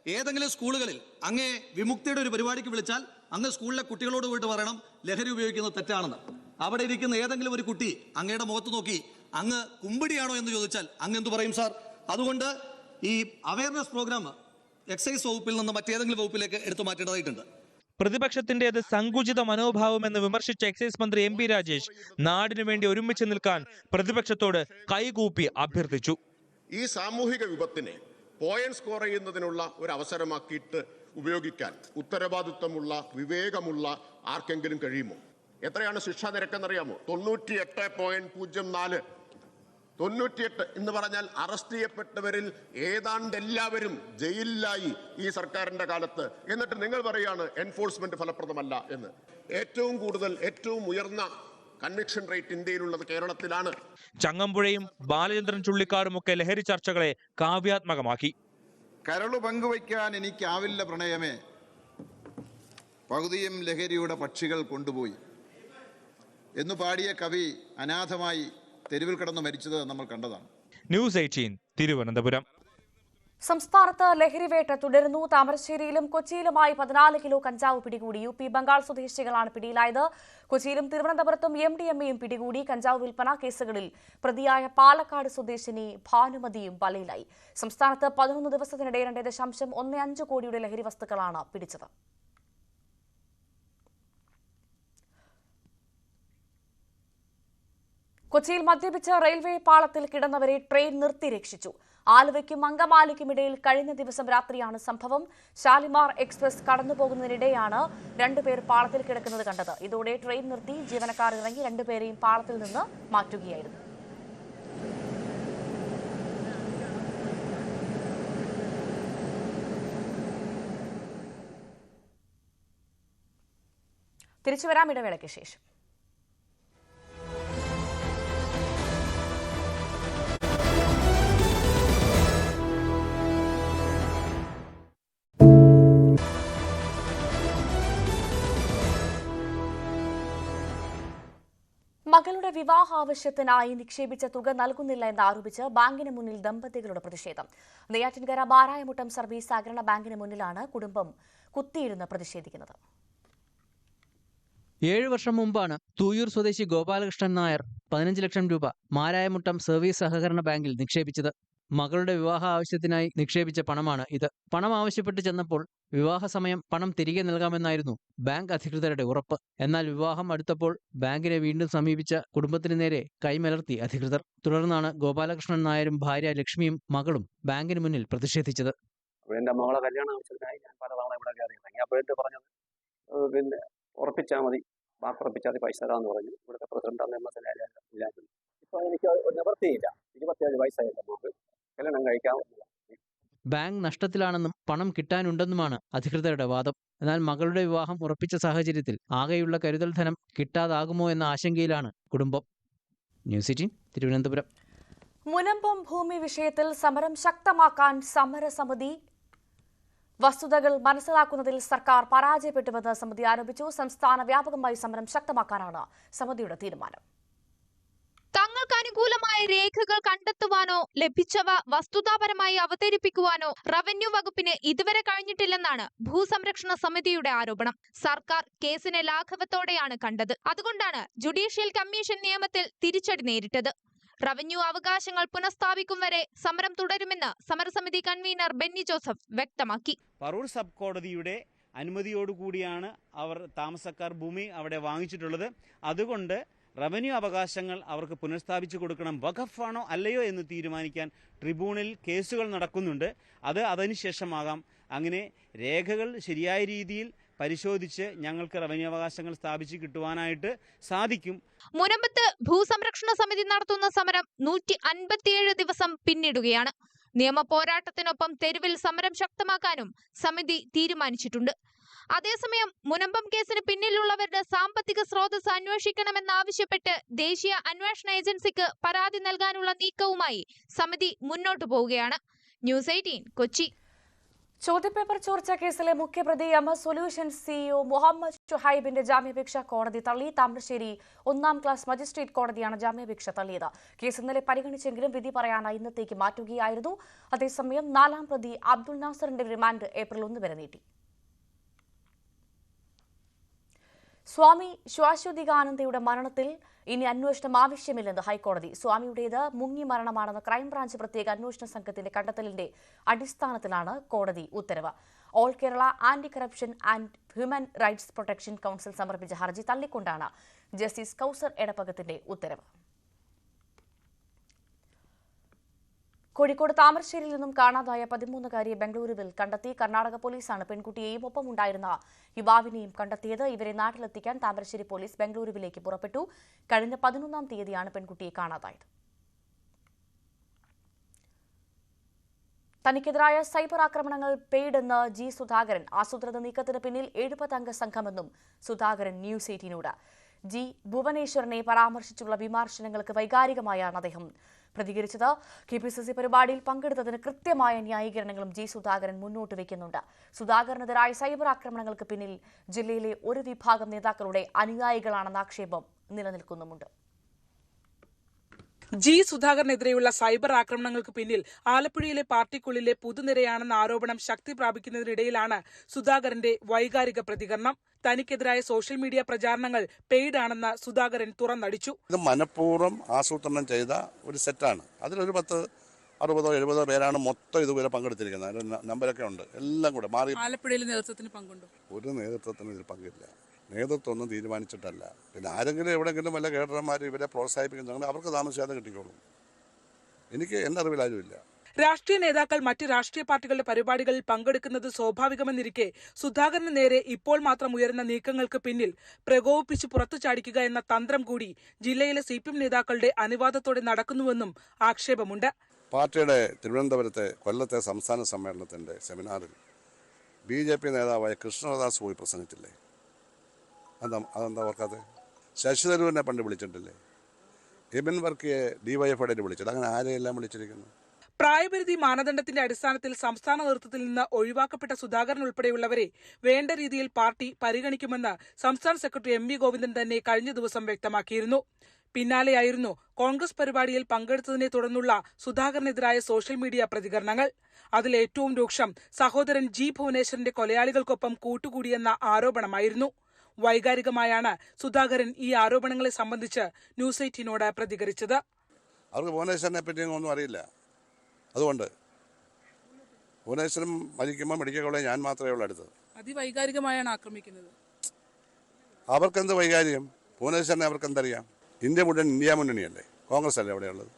ഏതെങ്കിലും സ്കൂളുകളിൽ അങ്ങേ വിമുക്തിയുടെ ഒരു പരിപാടിക്ക് വിളിച്ചാൽ അങ്ങ് സ്കൂളിലെ കുട്ടികളോട് പോയിട്ട് പറയണം ലഹരി ഉപയോഗിക്കുന്നത് തെറ്റാണെന്ന്. അവിടെ ഇരിക്കുന്ന ഏതെങ്കിലും ഒരു കുട്ടി അങ്ങയുടെ മുഖത്ത് നോക്കി അങ്ങ് കുമ്പിടിയാണോ എന്ന് ചോദിച്ചാൽ അങ്ങ് എന്തു പറയും സാർ? അതുകൊണ്ട് ഈ അവയർനെസ് പ്രോഗ്രാം എക്സൈസ് വകുപ്പിൽ നിന്ന് മറ്റേതെങ്കിലും വകുപ്പിലേക്ക് എടുത്തു മാറ്റേണ്ടതായിട്ടുണ്ട്. പ്രതിപക്ഷത്തിന്റേത് സങ്കുചിത മനോഭാവമെന്ന് വിമർശിച്ച എക്സൈസ് മന്ത്രി MP രാജേഷ് നാടിനു വേണ്ടി ഒരുമിച്ച് നിൽക്കാൻ പ്രതിപക്ഷത്തോട് കൈകൂപ്പി അഭ്യർത്ഥിച്ചു. ഈ സാമൂഹിക വിപത്തിനെ പോയിന്റ് സ്കോർ ചെയ്യുന്നതിനുള്ള ഒരു അവസരമാക്കിയിട്ട് ഉപയോഗിക്കാൻ ഉത്തരവാദിത്വമുള്ള വിവേകമുള്ള ആർക്കെങ്കിലും കഴിയുമോ? എത്രയാണ് ശിക്ഷാ നിരക്കെന്നറിയാമോ? 98.04. 98 എന്ന് പറഞ്ഞാൽ അറസ്റ്റ് ചെയ്യപ്പെട്ടവരിൽ ഏതാണ്ട് എല്ലാവരും ജയിലിലായി ഈ സർക്കാരിന്റെ കാലത്ത്. എന്നിട്ട് നിങ്ങൾ പറയാണ് എൻഫോഴ്സ്മെന്റ് ഫലപ്രദമല്ല എന്ന്. ഏറ്റവും കൂടുതൽ ഏറ്റവും ഉയർന്ന കൺവിക്ഷൻ റേറ്റ് ഇന്ത്യയിലുള്ളത് കേരളത്തിലാണ്. ചങ്ങമ്പുഴയും ബാലചന്ദ്രൻ ചുള്ളിക്കാടുമൊക്കെ ലഹരി ചർച്ചകളെ കാവ്യാത്മകമാക്കി. കരളു പങ്കുവയ്ക്കാൻ എനിക്കാവില്ല പ്രണയമേ, പകുതിയും ലഹരിയുടെ പക്ഷികൾ കൊണ്ടുപോയി എന്നു പാടിയ കവി അനാഥമായി തെരുവിൽ കിടന്ന് മരിച്ചത് നമ്മൾ കണ്ടതാണ്. ന്യൂസ് 18 തിരുവനന്തപുരം. സംസ്ഥാനത്ത് ലഹരിവേട്ട തുടരുന്നു. താമരശ്ശേരിയിലും കൊച്ചിയിലുമായി 14 കിലോ കഞ്ചാവ് പിടികൂടി. UP ബംഗാൾ സ്വദേശികളാണ് പിടിയിലായത്. കൊച്ചിയിലും തിരുവനന്തപുരത്തും MDMAയും പിടികൂടി. കഞ്ചാവ് വിൽപ്പന കേസുകളിൽ പ്രതിയായ പാലക്കാട് സ്വദേശിനി ഭാനുമതിയും വലയിലായി. സംസ്ഥാനത്ത് 11 ദിവസത്തിനിടെ 2.15 കോടിയുടെ ലഹരി വസ്തുക്കളാണ് പിടിച്ചത്. കൊച്ചിയിൽ മദ്യപിച്ച റെയിൽവേ പാളത്തിൽ കിടന്നവരെ ട്രെയിൻ നിർത്തി രക്ഷിച്ചു. ആലുവയ്ക്കും അങ്കമാലിക്കുമിടയിൽ കഴിഞ്ഞ ദിവസം രാത്രിയാണ് സംഭവം. ഷാലിമാർ എക്സ്പ്രസ് കടന്നുപോകുന്നതിനിടെയാണ് 2 പേർ പാളത്തിൽ കിടക്കുന്നത് കണ്ടത്. ഇതോടെ ട്രെയിൻ നിർത്തി ജീവനക്കാർ ഇറങ്ങി 2 പേരെയും പാളത്തിൽ നിന്ന് മാറ്റുകയായിരുന്നു. തിരിച്ചുവരാം ഇടവേളയ്ക്ക് ശേഷം. മകളുടെ വിവാഹ ആവശ്യത്തിനായി നിക്ഷേപിച്ച തുക നൽകുന്നില്ല എന്നാരോപിച്ച് ബാങ്കിന് മുന്നിൽ ദമ്പതികളുടെ പ്രതിഷേധം. നെയ്യാറ്റിൻകര ബാരായമുട്ടം സർവീസ് സഹകരണ ബാങ്കിന് മുന്നിലാണ് കുടുംബം കുത്തിയിരുന്ന് പ്രതിഷേധിക്കുന്നത്. 7 വർഷം മുമ്പാണ് തൂയൂർ സ്വദേശി ഗോപാലകൃഷ്ണൻ നായർ 15 ലക്ഷം രൂപ മാരായമുട്ടം സർവീസ് സഹകരണ ബാങ്കിൽ നിക്ഷേപിച്ചത്. മകളുടെ വിവാഹ ആവശ്യത്തിനായി നിക്ഷേപിച്ച പണമാണ് ഇത്. പണം ആവശ്യപ്പെട്ട് ചെന്നപ്പോൾ വിവാഹ സമയം പണം തിരികെ നൽകാമെന്നായിരുന്നു ബാങ്ക് അധികൃതരുടെ ഉറപ്പ്. എന്നാൽ വിവാഹം അടുത്തപ്പോൾ ബാങ്കിനെ വീണ്ടും സമീപിച്ച കുടുംബത്തിന് നേരെ കൈമലർത്തി അധികൃതർ. തുടർന്നാണ് ഗോപാലകൃഷ്ണൻ നായരും ഭാര്യ ലക്ഷ്മിയും മകളും ബാങ്കിന് മുന്നിൽ പ്രതിഷേധിച്ചത്. എന്റെ മകളെ കല്യാണ ആവശ്യത്തിനായി ഞാൻ പലതവണ ഇവിടെ കയറി ഇറങ്ങി. അപ്പോഴത്തെ പറഞ്ഞത് പിന്നെ ഉറപ്പിച്ചാൽ മതി, വാക്കുറപ്പിച്ചാൽ മതി, പൈസ തരാമെന്ന് പറഞ്ഞു. ഇവിടുത്തെ പ്രസിഡന്റ് അന്ന് ഇല്ലായിരുന്നു. ഇപ്പൊ എനിക്ക് നിവൃത്തിയില്ല. 27 വയസ്സായില്ല, നമുക്ക് കല്യാണം കഴിക്കാം. ബാങ്ക് നഷ്ടത്തിലാണെന്നും പണം കിട്ടാനുണ്ടെന്നുമാണ് അധികൃതരുടെ വാദം. എന്നാൽ മകളുടെ വിവാഹം ഉറപ്പിച്ച സാഹചര്യത്തിൽ ആകെയുള്ള കരുതൽ ധനം കിട്ടാതാകുമോ എന്ന ആശങ്കയിലാണ് കുടുംബം. ന്യൂസ് 18 തിരുവനന്തപുരം. മുനമ്പം ഭൂമി വിഷയത്തിൽ സമരം ശക്തമാക്കാൻ സമരസമിതി വസ്തുതകൾ മനസ്സിലാക്കുന്നതിൽ സർക്കാർ പരാജയപ്പെട്ടുവെന്ന് സമിതി ആരോപിച്ചു. സംസ്ഥാന വ്യാപകമായി സമരം ശക്തമാക്കാനാണ് സമിതിയുടെ തീരുമാനം. തങ്ങൾക്ക് അനുകൂലമായ രേഖകൾ കണ്ടെത്തുവാനോ ലഭിച്ചവ വസ്തുതാപരമായി അവതരിപ്പിക്കുവാനോ റവന്യൂ വകുപ്പിന് ഇതുവരെ കഴിഞ്ഞിട്ടില്ലെന്നാണ് ഭൂസംരക്ഷണ സമിതിയുടെ ആരോപണം. സർക്കാർ കേസിനെ ലാഘവത്തോടെയാണ് കണ്ടത്. അതുകൊണ്ടാണ് ജുഡീഷ്യൽ കമ്മീഷൻ നിയമത്തിൽ തിരിച്ചടി നേരിട്ടത്. റവന്യൂ അവകാശങ്ങൾ പുനഃസ്ഥാപിക്കും വരെ സമരം തുടരുമെന്ന് സമരസമിതി കൺവീനർ ബെന്നി ജോസഫ് വ്യക്തമാക്കി. പറവൂർ സബ് കോടതിയുടെ അനുമതിയോടുകൂടിയാണ് അവർ താമസക്കാർ ഭൂമി അവിടെ വാങ്ങിച്ചിട്ടുള്ളത്. അതുകൊണ്ട് റവന്യൂ അവകാശങ്ങൾ അവർക്ക് പുനഃസ്ഥാപിച്ചു കൊടുക്കണം. വഖഫാണോ അല്ലയോ എന്ന് തീരുമാനിക്കാൻ ട്രിബ്യൂണലിൽ കേസുകൾ നടക്കുന്നുണ്ട്. അതിനുശേഷമാകാം. അങ്ങനെ രേഖകൾ ശരിയായ രീതിയിൽ പരിശോധിച്ച് ഞങ്ങൾക്ക് റവന്യൂ അവകാശങ്ങൾ സ്ഥാപിച്ച് കിട്ടുവാനായിട്ട് സാധിക്കും. മുനമ്പത്ത് ഭൂസംരക്ഷണ സമിതി നടത്തുന്ന സമരം 157 ദിവസം പിന്നിടുകയാണ്. നിയമ പോരാട്ടത്തിനൊപ്പം തെരുവിൽ സമരം ശക്തമാക്കാനും സമിതി തീരുമാനിച്ചിട്ടുണ്ട്. അതേസമയം മുനമ്പം കേസിന് പിന്നിലുള്ളവരുടെ സാമ്പത്തിക സ്രോതസ് അന്വേഷിക്കണമെന്നാവശ്യപ്പെട്ട് ദേശീയ അന്വേഷണ ഏജൻസിക്ക് പരാതി നൽകാനുള്ള നീക്കവുമായി സമിതി മുന്നോട്ടു പോവുകയാണ്. ന്യൂസ് 18 കൊച്ചി. ചോദ്യപേപ്പർ ചോർച്ച കേസിലെ മുഖ്യപ്രതി MS സൊല്യൂഷൻസ് CEO മുഹമ്മദ് ഷുഹൈബിന്റെ ജാമ്യാപേക്ഷ കോടതി തള്ളി. താമരശ്ശേരി 1ാം ക്ലാസ് മജിസ്ട്രേറ്റ് കോടതിയാണ് ജാമ്യാപേക്ഷ തള്ളിയത്. കേസ് ഇന്നലെ പരിഗണിച്ചെങ്കിലും വിധി പറയാനായി ഇന്നത്തേക്ക് മാറ്റുകയായിരുന്നു. അതേസമയം 4ാം പ്രതി അബ്ദുൾ നാസറിന്റെ റിമാൻഡ് ഏപ്രിൽ 1 വരെ നീട്ടി. സ്വാമി ശ്വാശ്വതികാനന്ദയുടെ മരണത്തിൽ ഇനി അന്വേഷണം ആവശ്യമില്ലെന്ന് ഹൈക്കോടതി. സ്വാമിയുടേത് മുങ്ങി മരണമാണെന്ന് ക്രൈംബ്രാഞ്ച് പ്രത്യേക അന്വേഷണ സംഘത്തിന്റെ കണ്ടെത്തലിന്റെ അടിസ്ഥാനത്തിലാണ് കോടതി ഉത്തരവ്. All Kerala anti corruption and human rights protection council സമർപ്പിച്ച ഹർജി തള്ളിക്കൊണ്ടാണ് ജസ്റ്റിസ് കൌസർ എടപ്പകത്തിന്റെ ഉത്തരവ്. കോഴിക്കോട് താമരശ്ശേരിയിൽ നിന്നും കാണാതായ 13-കാരിയെ ബംഗളൂരുവിൽ കണ്ടെത്തി. കർണാടക പോലീസാണ് പെൺകുട്ടിയെയും ഒപ്പമുണ്ടായിരുന്ന യുവാവിനെയും കണ്ടെത്തിയത്. ഇവരെ നാട്ടിലെത്തിക്കാൻ താമരശ്ശേരി പോലീസ് ബംഗളൂരുവിലേക്ക് പുറപ്പെട്ടു. കഴിഞ്ഞ 11-ാം തീയതിയാണ് പെൺകുട്ടിയെ കാണാതായത്. തനിക്കെതിരായ സൈബർ ആക്രമണങ്ങൾ പെയ്ഡെന്ന് ജി സുധാകരൻ. ആസൂത്രിത നീക്കത്തിന് പിന്നിൽ 70 അംഗ സംഘമെന്നും സുധാകരൻ ന്യൂസ് 18നോട്. ജി ഭുവനേശ്വറിനെ പരാമർശിച്ചുള്ള വിമർശനങ്ങൾക്ക് വൈകാരികമായാണ് അദ്ദേഹം പ്രതികരിച്ചത്. KPCC പരിപാടിയിൽ പങ്കെടുത്തതിന് കൃത്യമായ ന്യായീകരണങ്ങളും ജി സുധാകരൻ മുന്നോട്ട് വയ്ക്കുന്നുണ്ട്. സുധാകരനെതിരായ സൈബർ ആക്രമണങ്ങൾക്ക് പിന്നിൽ ജില്ലയിലെ ഒരു വിഭാഗം നേതാക്കളുടെ അനുയായികളാണെന്ന ആക്ഷേപം നിലനിൽക്കുന്നുമുണ്ട്. ജി സുധാകരനെതിരെയുള്ള സൈബർ ആക്രമണങ്ങൾക്ക് പിന്നിൽ ആലപ്പുഴയിലെ പാർട്ടിക്കുള്ളിലെ പുതുനിരയാണെന്ന ആരോപണം ശക്തി പ്രാപിക്കുന്നതിനിടയിലാണ് സുധാകരന്റെ വൈകാരിക പ്രതികരണം. തനിക്കെതിരായ സോഷ്യൽ മീഡിയ പ്രചാരണങ്ങൾ പെയ്ഡാണെന്ന് സുധാകരൻ തുറന്നടിച്ചു. ഇത് മനഃപൂർവ്വം ആസൂത്രണം ചെയ്ത ഒരു സെറ്റാണ്. അതിലൊരു 60-70 പേരാണ് മൊത്തം ഇതുവരെ പങ്കെടുത്തിരിക്കുന്നത്. അതിന് നമ്പരൊക്കെ ഉണ്ട്. എല്ലാം കൂടെ മാറി. ആലപ്പുഴയിലെ നേതൃത്വത്തിന് പങ്കുണ്ടോ? ഒരു നേതൃത്വത്തിന് ഇതിൽ പങ്കില്ല. നേതൃത്വം ഒന്നും തീരുമാനിച്ചിട്ടല്ല. പിന്നെ ആരെങ്കിലും എവിടെയെങ്കിലും വല്ല കേഡർമാർ ഇവരെ പ്രോത്സാഹിപ്പിക്കുന്നുണ്ടെങ്കിൽ അവർക്ക് താമസിയാതെ കിട്ടിക്കോളും. എനിക്ക് എൻ്റെ അറിവിൽ ആരുമില്ല. രാഷ്ട്രീയ നേതാക്കൾ മറ്റ് രാഷ്ട്രീയ പാർട്ടികളുടെ പരിപാടികളിൽ പങ്കെടുക്കുന്നത് സ്വാഭാവികമെന്നിരിക്കെ സുധാകരന് നേരെ ഇപ്പോൾ മാത്രം ഉയരുന്ന നീക്കങ്ങൾക്ക് പിന്നിൽ പ്രകോപിപ്പിച്ച് പുറത്തു ചാടിക്കുക എന്ന തന്ത്രം കൂടി ജില്ലയിലെ CPM നേതാക്കളുടെ അനുവാദത്തോടെ നടക്കുന്നുവെന്നും ആക്ഷേപമുണ്ട്. പാർട്ടിയുടെ തിരുവനന്തപുരത്തെ കൊല്ലത്തെ സംസ്ഥാന സമ്മേളനത്തിൻ്റെ സെമിനാറിൽ BJP നേതാവായ കൃഷ്ണദാസ് പോയി പ്രസംഗിച്ചില്ലേ? അതെന്താ ഓർക്കാതെ? ശശി തരൂരിനെ പണ്ട് വിളിച്ചിട്ടില്ലേ? എബിൻ വർക്കിയെ DYFIയുടെ വിളിച്ചിട്ട് അങ്ങനെ ആരെയെല്ലാം വിളിച്ചിരിക്കുന്നു. പ്രായപരിധി മാനദണ്ഡത്തിന്റെ അടിസ്ഥാനത്തിൽ സംസ്ഥാന നേതൃത്വത്തിൽ നിന്ന് ഒഴിവാക്കപ്പെട്ട സുധാകരൻ ഉൾപ്പെടെയുള്ളവരെ വേണ്ട രീതിയിൽ പാർട്ടി പരിഗണിക്കുമെന്ന് സംസ്ഥാന സെക്രട്ടറി MV ഗോവിന്ദൻ തന്നെ കഴിഞ്ഞ ദിവസം വ്യക്തമാക്കിയിരുന്നു. പിന്നാലെയായിരുന്നു കോൺഗ്രസ് പരിപാടിയിൽ പങ്കെടുത്തതിനെ തുടർന്നുള്ള സുധാകരനെതിരായ സോഷ്യൽ മീഡിയ പ്രതികരണങ്ങൾ. അതിലേറ്റവും രൂക്ഷം സഹോദരൻ ജി ഭുവനേശ്വറിന്റെ കൊലയാളികൾക്കൊപ്പം കൂട്ടുകൂടിയെന്ന ആരോപണമായിരുന്നു. വൈകാരികമായാണ് സുധാകരൻ ഈ ആരോപണങ്ങളെ സംബന്ധിച്ച് ന്യൂസ് 18നോട് പ്രതികരിച്ചത്. അവർക്ക് ഭുവനേശ്വരനെ പറ്റി ഒന്നും അറിയില്ല. അതുകൊണ്ട് ഭുവനേശ്വരം മരിക്കുമ്പോൾ മെഡിക്കൽ കോളേജ് ഞാൻ മാത്രമേ ഉള്ളൂ അടുത്തത്. അതിവൈകാരികമായാണ് ആക്രമിക്കുന്നത്. അവർക്കെന്ത് വൈകാരികം? ഭുവനേശ്വരനെ അവർക്ക് എന്തറിയാം? ഇന്ത്യ മുന്നണിയല്ലേ? കോൺഗ്രസ് അല്ലേ അവിടെയുള്ളത്?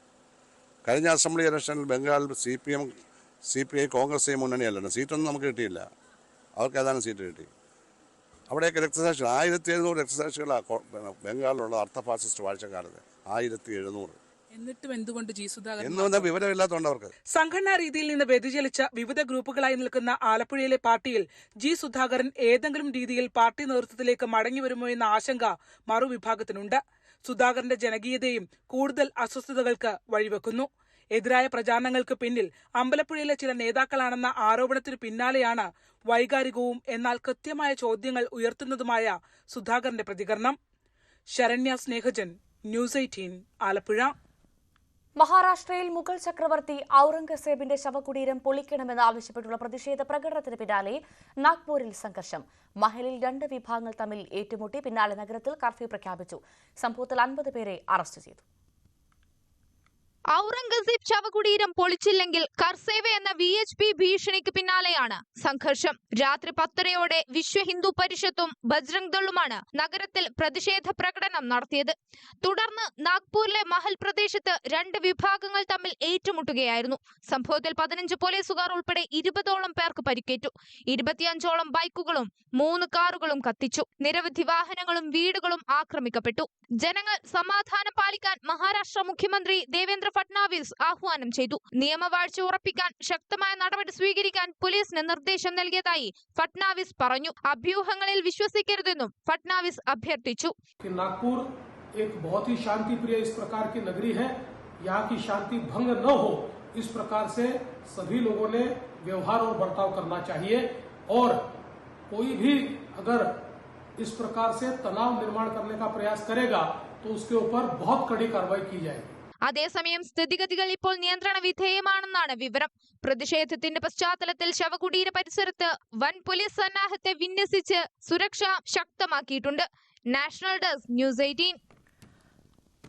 കഴിഞ്ഞ അസംബ്ലി ഇലക്ഷനിൽ ബംഗാൾ CPI കോൺഗ്രസ് മുന്നണിയല്ലോ. സീറ്റൊന്നും നമുക്ക് കിട്ടിയില്ല. അവർക്ക് ഏതാനും സീറ്റ് കിട്ടി. അവിടെയൊക്കെ രക്തസാക്ഷി 1700 രക്തസാക്ഷികളാണ് ബംഗാളിലുള്ള അർത്ഥ ഫാസിസ്റ്റ് വാഴ്ചക്കാരത്. 1700. എന്നിട്ടും എന്തുകൊണ്ട് ജി സുധാകരൻ എന്നുവെന്ന വിവരമില്ലാത്തതുകൊണ്ട് അവർക്ക് സംഘടനാ രീതിയിൽ നിന്ന് വ്യതിചലിച്ച വിവിധ ഗ്രൂപ്പുകളായി നിൽക്കുന്ന ആലപ്പുഴയിലെ പാർട്ടിയിൽ ജി സുധാകരൻ ഏതെങ്കിലും രീതിയിൽ പാർട്ടി നേതൃത്വത്തിലേക്ക് മടങ്ങി വരുമോ എന്ന ആശങ്ക മറുവിഭാഗത്തിനുണ്ട്. സുധാകരന്റെ ജനകീയതയും കൂടുതൽ അസ്വസ്ഥതകൾക്ക് വഴിവെക്കുന്നു. എതിരായ പ്രചാരണങ്ങൾക്ക് പിന്നിൽ അമ്പലപ്പുഴയിലെ ചില നേതാക്കളാണെന്ന ആരോപണത്തിനു പിന്നാലെയാണ് വൈകാരികവും എന്നാൽ കൃത്യമായ ചോദ്യങ്ങൾ ഉയർത്തുന്നതുമായ സുധാകരന്റെ പ്രതികരണം. ശരണ്യ സ്നേഹജൻ, ന്യൂസ് 18, ആലപ്പുഴ. മഹാരാഷ്ട്രയിൽ മുഗൾ ചക്രവർത്തി ഔറംഗസേബിന്റെ ശവകുടീരം പൊളിക്കണമെന്ന് ആവശ്യപ്പെട്ടുള്ള പ്രതിഷേധ പ്രകടനത്തിന് പിന്നാലെ നാഗ്പൂരിൽ സംഘർഷം. മഹലിൽ 2 വിഭാഗങ്ങൾ തമ്മിൽ ഏറ്റുമുട്ടി. പിന്നാലെ നഗരത്തിൽ കർഫ്യൂ പ്രഖ്യാപിച്ചു. സംഭവത്തിൽ 50 പേരെ അറസ്റ്റ് ചെയ്തു. ഔറംഗസീബ് ശവകുടീരം പൊളിച്ചില്ലെങ്കിൽ കർസേവ എന്ന VHP ഭീഷണിക്ക് പിന്നാലെയാണ് സംഘർഷം. രാത്രി 10:30 വിശ്വ ഹിന്ദു പരിഷത്തും ബജ്രംഗ് ദളുമാണ് നഗരത്തിൽ പ്രതിഷേധ പ്രകടനം നടത്തിയത്. തുടർന്ന് നാഗ്പൂരിലെ മഹൽ പ്രദേശത്ത് 2 വിഭാഗങ്ങൾ തമ്മിൽ ഏറ്റുമുട്ടുകയായിരുന്നു. സംഭവത്തിൽ 15 പോലീസുകാർ ഉൾപ്പെടെ 20ഓളം പേർക്ക് പരിക്കേറ്റു. 25ഓളം ബൈക്കുകളും 3 കാറുകളും കത്തിച്ചു. നിരവധി വാഹനങ്ങളും വീടുകളും ആക്രമിക്കപ്പെട്ടു. ജനങ്ങൾ സമാധാനം പാലിക്കാൻ മഹാരാഷ്ട്ര മുഖ്യമന്ത്രി ദേവേന്ദ്ര ഫട്നാവിസ് ആഹ്വാനം ചെയ്തു. നിയമവാഴ്ച ഉറപ്പിക്കാൻ ശക്തമായ നടപടി സ്വീകരിക്കാൻ പോലീസിന് നിർദ്ദേശം നൽകിയതായി ഫട്നാവിസ് പറഞ്ഞു. അഭ്യൂഹങ്ങളിൽ വിശ്വസിക്കരുതെന്നും ഫട്നാവിസ് അഭ്യർത്ഥിച്ചു. नागपुर एक बहुत ही शांति प्रिय इस प्रकार की नगरी है. यहाँ की शांति भंग न हो इस प्रकार से सभी लोगों ने व्यवहार और बर्ताव करना चाहिए और कोई भी अगर इस प्रकार से तनाव निर्माण करने का प्रयास करेगा तो उसके ऊपर बहुत कड़ी कार्रवाई की जाएगी. അതേസമയം സ്ഥിതിഗതികൾ ഇപ്പോൾ നിയന്ത്രണ വിധേയമാണെന്നാണ് വിവരം. പ്രതിഷേധത്തിന്റെ പശ്ചാത്തലത്തിൽ ശവകുടീര പരിസരത്ത് വൻ പോലീസ് സന്നാഹത്തെ വിന്യസിച്ച് സുരക്ഷ ശക്തമാക്കിയിട്ടുണ്ട്. National desk, news 18.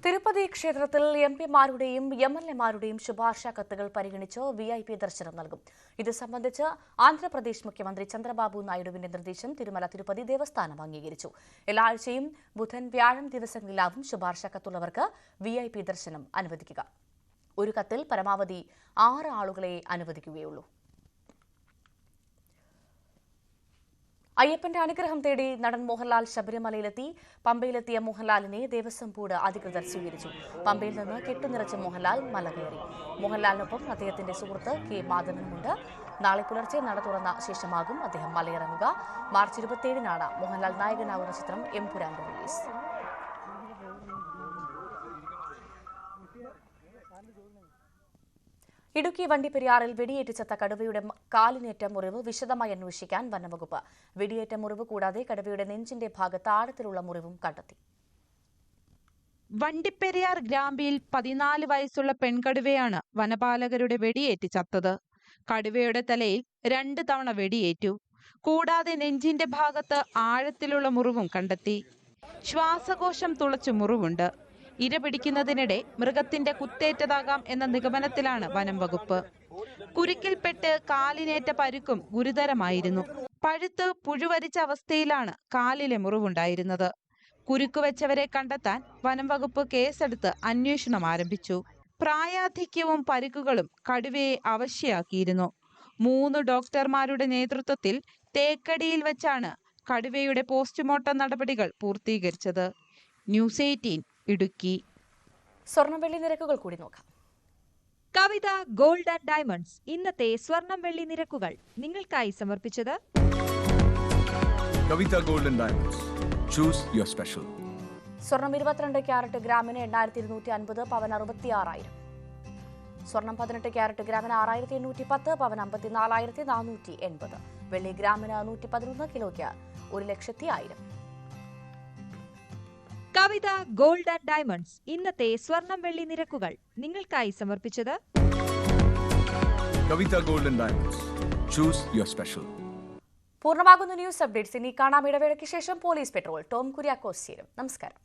തിരുപ്പതി ക്ഷേത്രത്തിൽ MPമാരുടെയും MLAമാരുടെയും ശുപാർശ കത്തുകൾ പരിഗണിച്ച് VIP ദർശനം നൽകും. ഇത് സംബന്ധിച്ച് ആന്ധ്രാപ്രദേശ് മുഖ്യമന്ത്രി ചന്ദ്രബാബു നായിഡുവിന്റെ നിർദ്ദേശം തിരുമല തിരുപ്പതി ദേവസ്ഥാനം അംഗീകരിച്ചു. എല്ലാ ആഴ്ചയും ബുധൻ, വ്യാഴം ദിവസങ്ങളിലാവും ശുപാർശ കത്തുള്ളവർക്ക് VIP ദർശനം അനുവദിക്കുക. ഒരു കത്തിൽ പരമാവധി 6 ആളുകളെ അനുവദിക്കുകയുള്ളൂ. അയ്യപ്പന്റെ അനുഗ്രഹം തേടി നടൻ മോഹൻലാൽ ശബരിമലയിലെത്തി. പമ്പയിലെത്തിയ മോഹൻലാലിനെ ദേവസ്വം ബോർഡ് അധികൃതർ സ്വീകരിച്ചു. പമ്പയിൽ നിന്ന് കെട്ടുനിറച്ച മോഹൻലാൽ മല കയറി. മോഹൻലാലിനൊപ്പം അദ്ദേഹത്തിന്റെ സുഹൃത്ത് കെ മാധവനുമുണ്ട്. നാളെ പുലർച്ചെ നട തുറന്ന ശേഷമാകും അദ്ദേഹം മലയിറങ്ങുക. മാർച്ച് 27-നാണ് മോഹൻലാൽ നായകനാകുന്ന ചിത്രം എംപുരാന്റെ റിലീസ്. ഇടുക്കി വണ്ടിപ്പെരിയാറിൽ വെടിയേറ്റ് ചത്ത കടുവയുടെ കാലിനേറ്റ മുറിവ് വിശദമായി അന്വേഷിക്കാൻ വനംവകുപ്പ്. വെടിയേറ്റ മുറിവ് കൂടാതെ കടുവയുടെ നെഞ്ചിന്റെ ഭാഗത്ത് ആഴത്തിലുള്ള മുറിവും കണ്ടെത്തി. വണ്ടിപ്പെരിയാർ ഗ്രാമ്പിയിൽ 14 വയസ്സുള്ള പെൺകടുവയാണ് വനപാലകരുടെ വെടിയേറ്റ് ചത്തത്. കടുവയുടെ തലയിൽ 2 തവണ വെടിയേറ്റു. കൂടാതെ നെഞ്ചിന്റെ ഭാഗത്ത് ആഴത്തിലുള്ള മുറിവും കണ്ടെത്തി. ശ്വാസകോശം തുളച്ചു മുറിവുണ്ട്. ഇര പിടിക്കുന്നതിനിടെ മൃഗത്തിന്റെ കുത്തേറ്റതാകാം എന്ന നിഗമനത്തിലാണ് വനം വകുപ്പ്. കുരുക്കിൽപ്പെട്ട് കാലിനേറ്റ പരുക്കും ഗുരുതരമായിരുന്നു. പഴുത്ത് പുഴുവരിച്ച അവസ്ഥയിലാണ് കാലിലെ മുറിവുണ്ടായിരുന്നത്. കുരുക്കുവെച്ചവരെ കണ്ടെത്താൻ വനം വകുപ്പ് കേസെടുത്ത് അന്വേഷണം ആരംഭിച്ചു. പ്രായാധിക്യവും പരുക്കുകളും കടുവയെ അവശയാക്കിയിരുന്നു. 3 ഡോക്ടർമാരുടെ നേതൃത്വത്തിൽ തേക്കടിയിൽ വെച്ചാണ് കടുവയുടെ പോസ്റ്റ്മോർട്ടം നടപടികൾ പൂർത്തീകരിച്ചത്. ന്യൂസ് 18 ഇടുക്കി. സ്വർണം വെള്ളി നിരക്കുകൾ കൂടി നോക്കാം. കവിത ഗോൾഡ് ആൻഡ് ഡയമണ്ട്സ് ഇന്നത്തെ സ്വർണം വെള്ളി നിരക്കുകൾ നിങ്ങൾക്കായി സമർപ്പിച്ചത് Kavitha gold and diamonds. Choose your special. സ്വർണം 22 ക്യാരറ്റ് ഗ്രാമിന് 8250, പവൻ 66,000. സ്വർണം 18 ക്യാരറ്റ് ഗ്രാമിന് 6810, പവൻ 54,480. വെള്ളി ഗ്രാമിന് 111, കിലോയ്ക്ക് 1,01,000. കവിത ഗോൾഡ് ആൻഡ് ഡയമണ്ട്സ് ഇന്നത്തെ സ്വർണം വെള്ളി നിരക്കുകൾ നിങ്ങൾക്കായി സമർപ്പിച്ചത് Kavitha gold and diamonds. Choose your special. പൂർണ്ണമാകുന്ന ന്യൂസ് അപ്ഡേറ്റ്സ് ഇനി കാണാം. ഇടവേളയ്ക്ക് ശേഷം പോലീസ് പെട്രോൾ. ടോം കുര്യാക്കോസ് ചേരും. നമസ്കാരം.